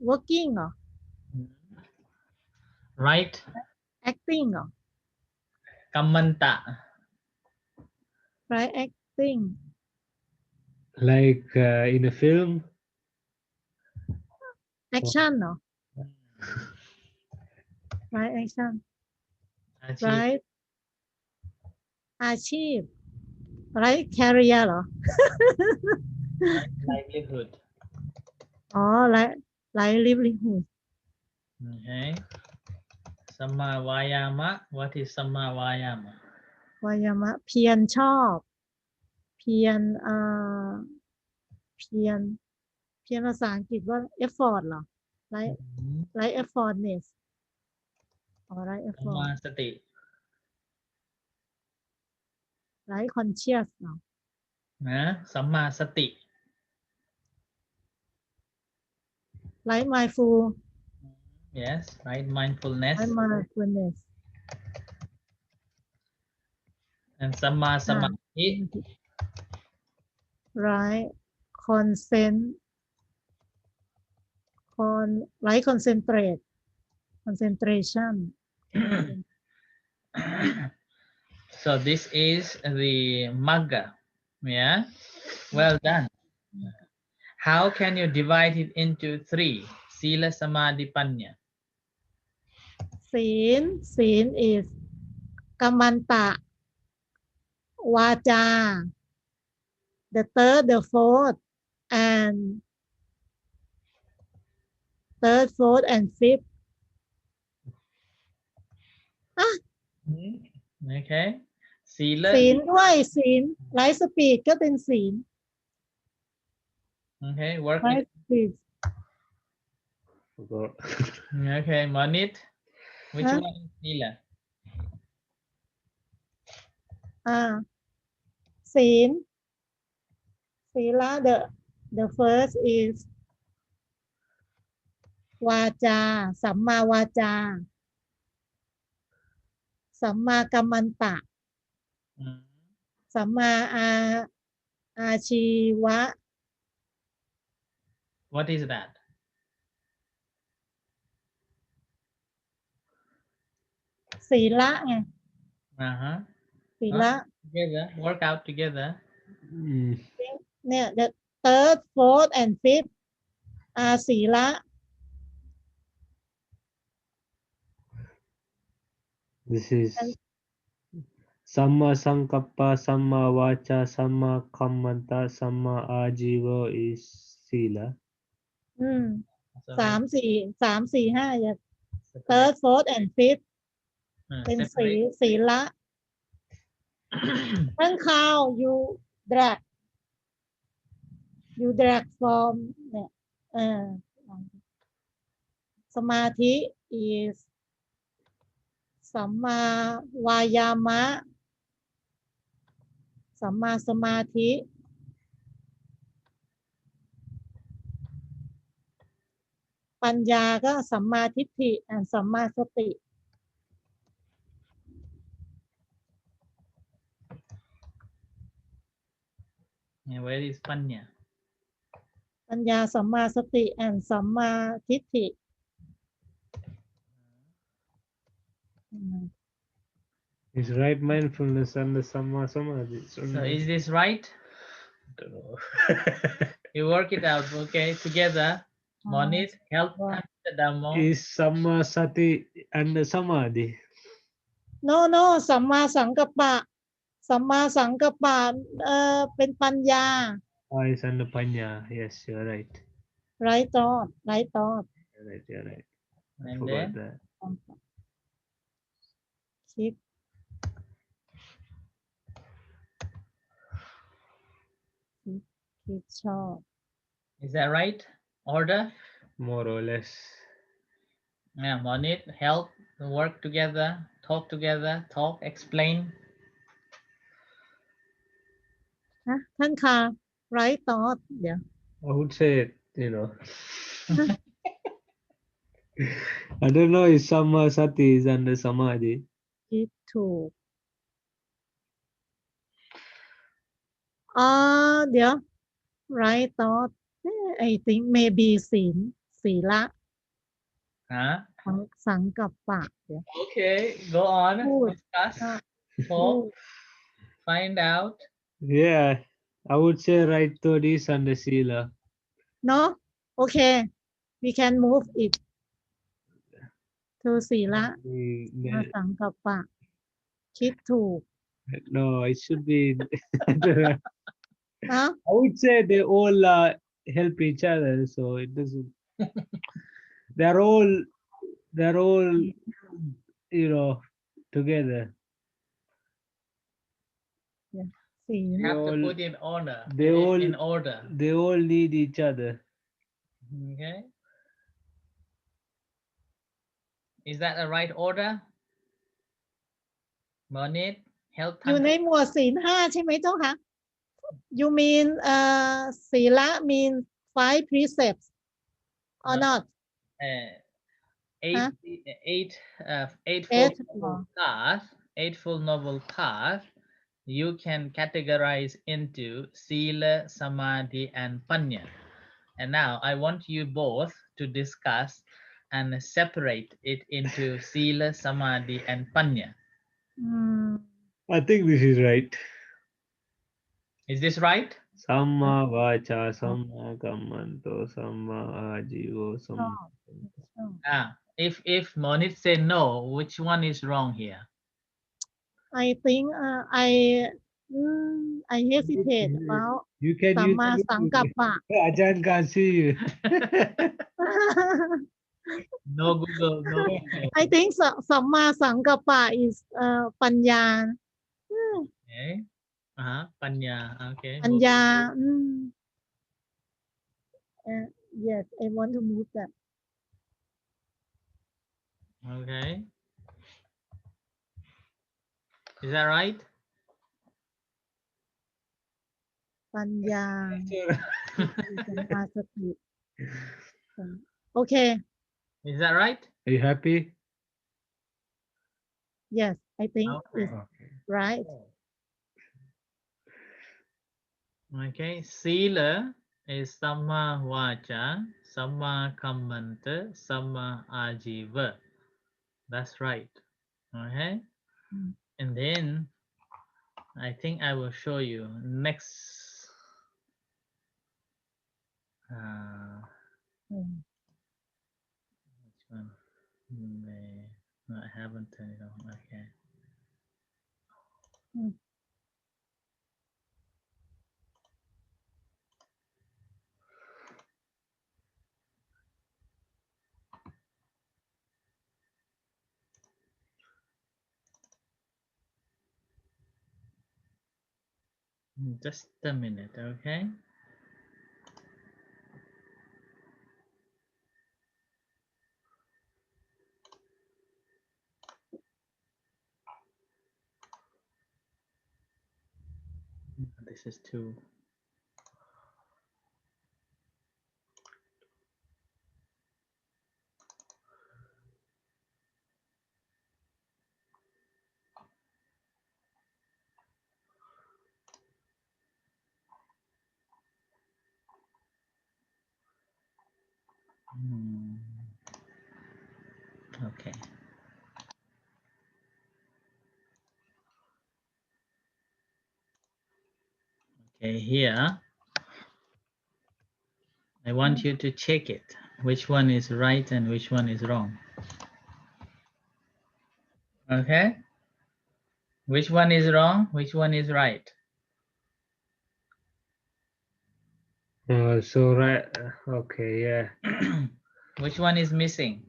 working เหรอ Right. acting เหรอ Kammanta. right acting Like in a film. action เหรอ right action Achieve. right อาชีพ right career เหรอ Right livelihood. อ๋อ right livelihood Okay. Samma vayama. What is samma vayama? วายามะเพียรชอบ เพี พียรเพียรเพียรภาษาอังกฤษว่า effort เหรอ like like effortness or like สัมมา effort สติ like conscious เหรอ นะสัมมาสติ like mindful yes right mindfulness like mindfulness and สัมมาสมาธิ right consent like concentrate concentration so this is the magga yeah well done how can you divide it into three sila samadhi panya ศีล is กัมมันตะ วาจา the third the fourth and third fourth and fifth okay sila ศีลด้วยศีล like speed ก็เป็นศีล okay work it like speed Forgot. okay manit which Huh? one is sila ศีล ศีละ the first is วาจา สัมมาวาจา สัมมากัมมันตะ สัมมาอาชีวะ what is that ศีละไง uh-huh ศีละ together work out together Mm. เนี่ย the third fourth and fifth ศีละ This is Samma Sankappa, Samma Vacha, Samma Kammanta, Samma Ajiva is Sila. so สามสี่ห้าอย่า separate. third fourth and fifth เป็นศี separate ศีละทั้งข้าว you drag from เนี่ยสมาธิ is สัมมาวายามะ สัมมาสมาธิ ปัญญาก็สัมมาทิฏฐิและสัมมาสติ yeah, where is panya ปัญญาสัมมาสติและสัมมาทิฏฐิ Is right mindfulness and the Samma Samadhi. so is this right don't know. you work it out okay together Monit help the Dhamma Is Samma Sati and the Samadhi. no สัมมาสังกัปปะ สัมมาสังกัปปะเป็นปัญญา Is and the Panya. Yes, you're right. right thought You're right. I and forgot then that. คิดชอบ is that right order More or less. yeah Monit help work together talk explain ท่านค่ะ right thought เดี๋ยว I would say, I don't know if Samma Sati is under Samadhi. คิดถูกเดี๋ยว right thought I think maybe ศีละ huh สังกัปปะเดี๋ยว okay go on Good. discuss talk find out Yeah, I would say right thought is under Sila. no okay we can move it to ศีละ สังกัปปะ คิดถูก No, it should be. I don't know. เนาะ I would say they all help each other, so it doesn't. They're all, together. ศีล You have to all put in order. they all In order. they all need each other. Okay. Is that the right order? Monit, help อยู่ใน Thanka. หมวดศีลห้าใช่ไหมเจ้าคะ you mean ศีละ mean 5 precepts or No. not Uh, Huh? eightfold Eight. noble path. Eightfold noble path. You can categorize into Sila, Samadhi, and Panya. And now I want you both to discuss and separate it into Sila, Samadhi, and Panya. อืม I think this is right. Is this right? Samma vacha, samma kammanto, samma ajivo, ชอ samma. บชอบ If Monit say no, which one is wrong here? I think I hesitate about You can สัม use มาสังกัปปะ Ajahn can't see you. No Google, no Google. I think สัมมาสังกัปปะ is ปัญญา Okay. Panya. Okay. ปัญ Move ญา it. yes I want to move that Okay. Is that right? ปัญญา สัมมาสติ okay Is that right? Are you happy? yes I think Okay. it's right Okay. Sila is Samma Vacha, Samma Kammanta, Samma Ajiva. That's right. Okay. And then I think I will show you next. Which one? No, I haven't turned it on. Okay. Just a minute, okay? This is too. Okay. Okay, here I want you to check it. Which one is right and which one is wrong. Okay? Which one is wrong? Which one is right? So right. Okay, yeah. Which one is missing?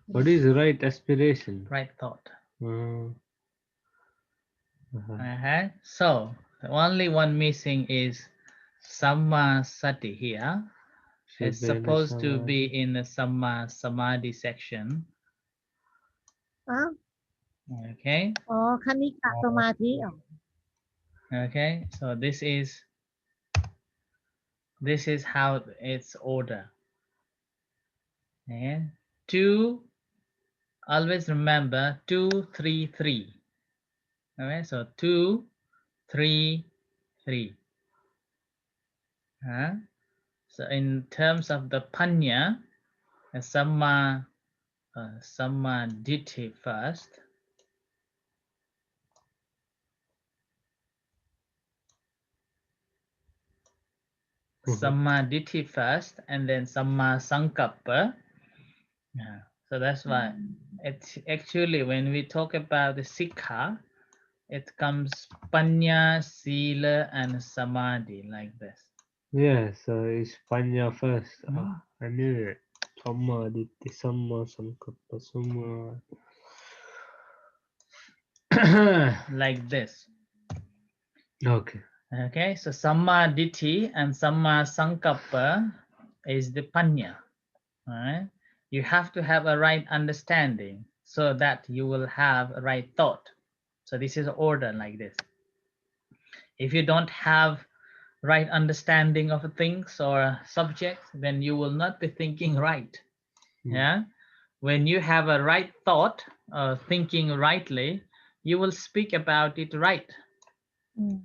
What is right aspiration? Right thought. So the only one missing is Samma Sati here. It's supposed to be in the Samma Samadhi section. อ้าว Okay. อ๋อคณิกะสมาธิเหรอ Okay. So this is how it's order. And 2, always remember 2, 3, 3. Okay, so 2, 3, 3. So in terms of the panya, samma ditti first. Samma ditti first, and then samma sankappa. So that's why it's actually when we talk about the sikha, it comes panya, sila, and samadhi like this. Yeah, so it's Panya first. I knew it. Samma, Ditti, Samma, Sankappa, Samma. like this. Okay. Okay, so Samma Ditti and Samma Sankappa is the Panya. All right, you have to have a right understanding so that you will have a right thought. So this is order like this. If you don't have right understanding of things or subjects, then you will not be thinking right. Yeah, when you have a right thought, thinking rightly, you will speak about it right.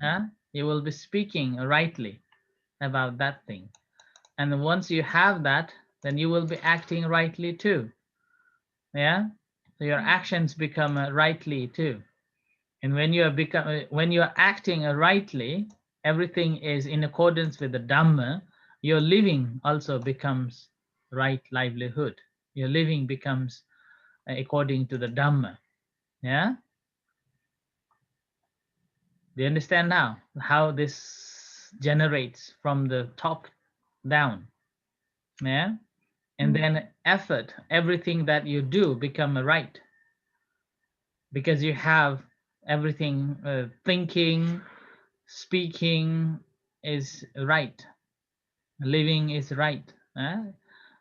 Yeah, you will be speaking rightly about that thing, and once you have that, then you will be acting rightly too. Yeah, so your actions become rightly too. And when you are acting rightly, everything is in accordance with the Dhamma. Your living also becomes right livelihood. Your living becomes according to the Dhamma. Yeah, do you understand now how this generates from the top down? Yeah, and then effort, everything that you do become right, because you have everything, thinking, speaking is right, living is right.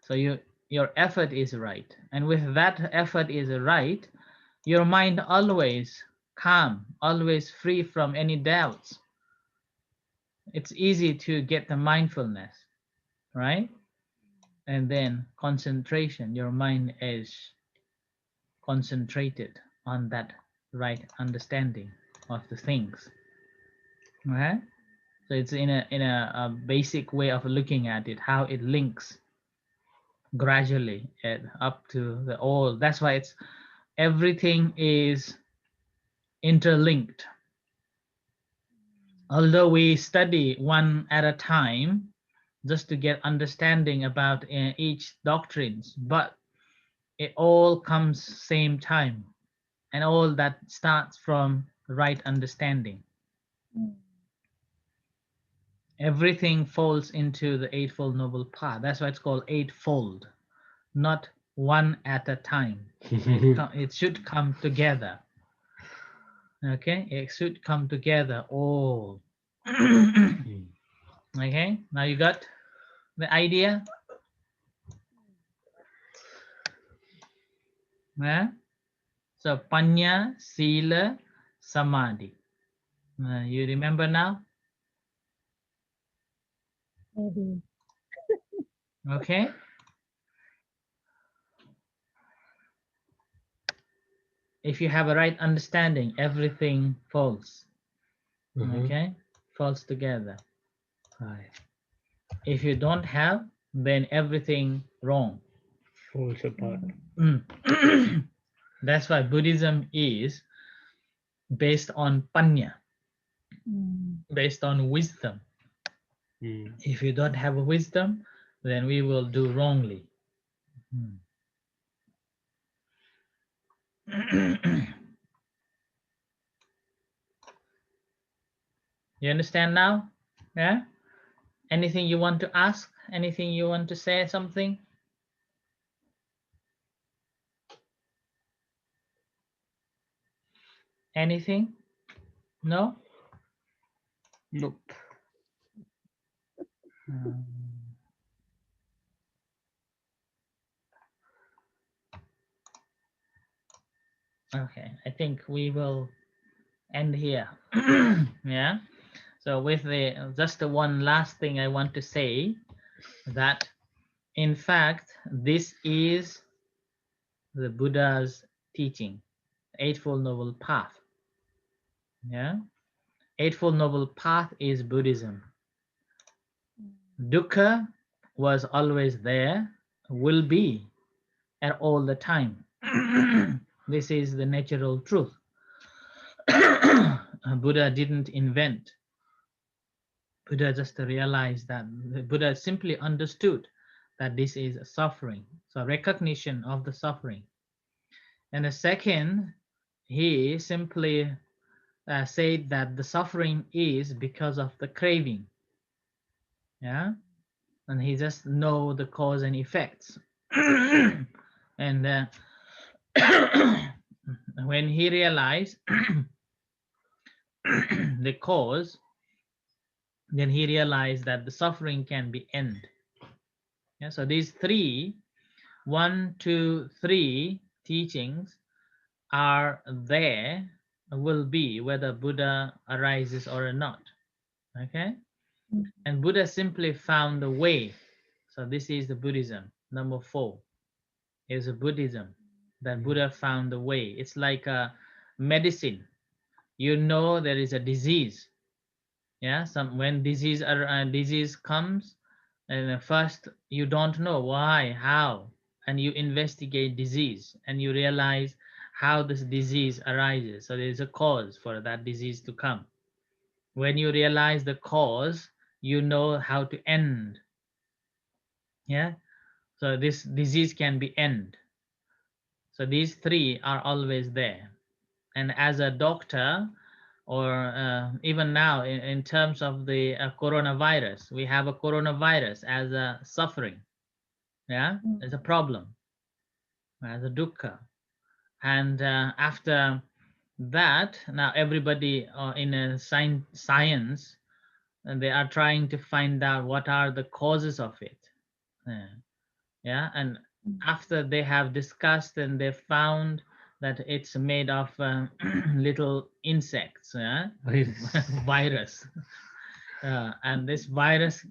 So your effort is right, and with that effort is right, your mind always calm, always free from any doubts. It's easy to get the mindfulness, right? And then concentration, your mind is concentrated on that right understanding of the things. Okay, so it's a basic way of looking at it, how it links gradually up to the all. That's why it's everything is interlinked. Although we study one at a time just to get understanding about each doctrines, but it all comes same time, and all that starts from right understanding. Everything falls into the Eightfold Noble Path. That's why it's called eightfold, not one at a time. It should come together. Okay, it should come together all. Okay, now you got the idea. Yeah? So Panya, Sila, Samadhi. You remember now? Maybe. Okay. If you have a right understanding, everything falls. Okay, falls together. Right. If you don't have, then everything wrong. Falls apart. That's why Buddhism is based on panya, based on wisdom. If you don't have wisdom, then we will do wrongly. You understand now? Yeah? Anything you want to ask? Anything you want to say? Something? Anything? No? Nope. Okay, I think we will end here. Yeah. So with the just the one last thing I want to say, that in fact this is the Buddha's teaching, Eightfold Noble Path. Yeah, Eightfold Noble Path is Buddhism. Dukkha was always there, will be at all the time. This is the natural truth. Buddha didn't invent. Buddha just realized that. Buddha simply understood that this is suffering. So recognition of the suffering. And the second, he simply said that the suffering is because of the craving. Yeah, and he just know the cause and effects. And When he realized the cause, then he realized that the suffering can be end. Yeah, so these three, one, two, three teachings are there, will be whether Buddha arises or not. Okay, mm, and Buddha simply found the way. So this is the Buddhism. Number 4 is a Buddhism that Buddha found the way. It's like a medicine. You know there is a disease. Yeah, some when disease comes, and first you don't know why, how, and you investigate disease, and you realize how this disease arises. So there is a cause for that disease to come. When you realize the cause, you know how to end. Yeah, so this disease can be end. So these three are always there. And as a doctor, or even now in terms of the coronavirus, we have a coronavirus as a suffering, yeah, mm, as a problem, as a dukkha. And after that, now everybody in a science, and they are trying to find out what are the causes of it. Yeah, yeah, and mm, after they have discussed, and they found that it's made of little insects, yeah? Virus. Virus. And this virus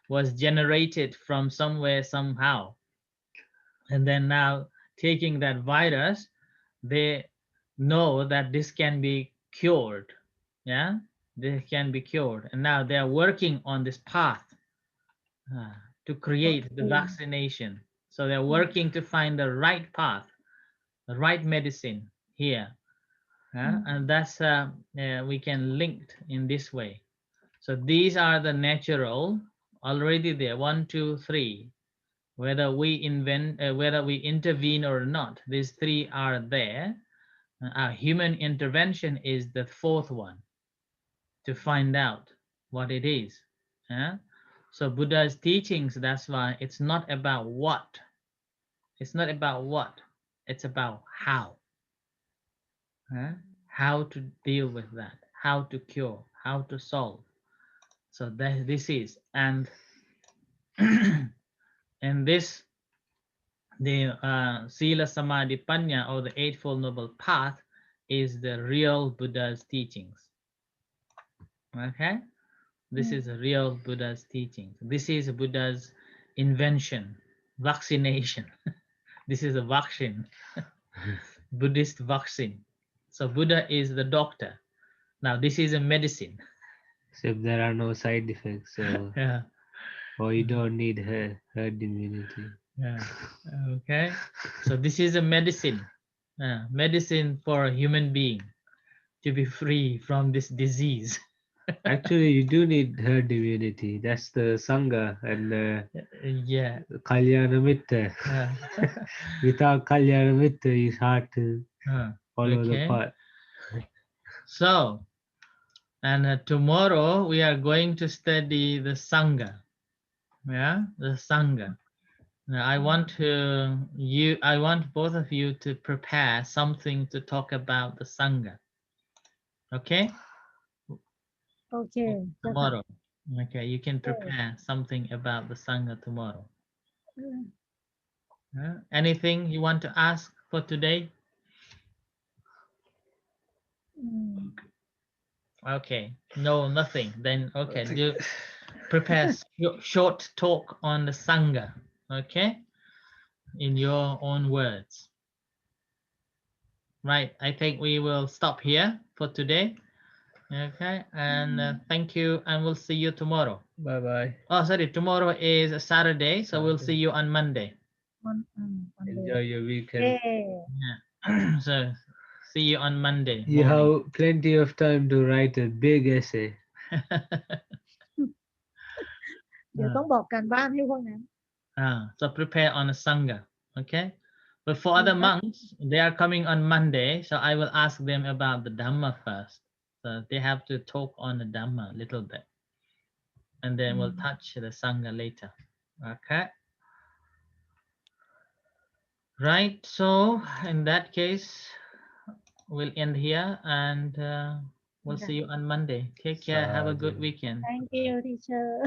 was generated from somewhere, somehow. And then now, taking that virus, they know that this can be cured. Yeah, this can be cured. And now they are working on this path uh, to create the okay, vaccination. So they're mm, working to find the right path, the right medicine here. mm, And that's we can link in this way. So these are the natural already there. One, two, three. Whether we invent, whether we intervene or not, these three are there. Human intervention is the fourth one to find out what it is. Yeah? So Buddha's teachings, that's why it's not about what. It's not about what. It's about how. Yeah? How to deal with that, how to cure, how to solve. So that this is, and and this, the Sila Samadhi Panya, or the Eightfold Noble Path, is the real Buddha's teachings. Okay, this mm. is a real Buddha's teachings. This is Buddha's invention, vaccination. This is a vaccine, Buddhist vaccine. So Buddha is the doctor. Now this is a medicine. So if there are no side effects, so Yeah, or you don't need herd immunity. yeah. Okay. So this is a medicine, medicine for a human being to be free from this disease. Actually, you do need herd immunity. That's the Sangha and the Yeah. Kalyana Mitta. Uh, Without Kalyana Mitta, it's hard to follow the okay. path. So, and tomorrow we are going to study the Sangha. Yeah, the Sangha. Now, I want both of you to prepare something to talk about the Sangha. Okay, โอเคเจ้าค่ะ tomorrow. Okay, you can เออ prepare something about the Sangha tomorrow. เออ Anything you want to ask for today? อืม Okay, no, nothing. Then okay, do prepare short talk on the Sangha. Okay, in your own words. Right. I think we will stop here for today. Okay, and thank you, and we'll see you tomorrow. Bye bye. Oh, sorry, tomorrow is a Saturday, so we'll see you on Monday. วันเด Enjoy ย์ your เย้ weekend. Yeah. So see you on Monday You morning. have plenty of time to write a big essay. เดี๋ยวต้องบอกการบ้านให้พวกนั้น So prepare on a Sangha. Okay. But for other Okay. monks, they are coming on Monday, so I will ask them about the Dhamma first. So they have to talk on the Dhamma a little bit, and then we'll touch the Sangha later. Okay. Right. So in that case, we'll end here, and we'll see Yeah. you on Monday. Take care. Have a good Sadhu. weekend. Thank you, teacher.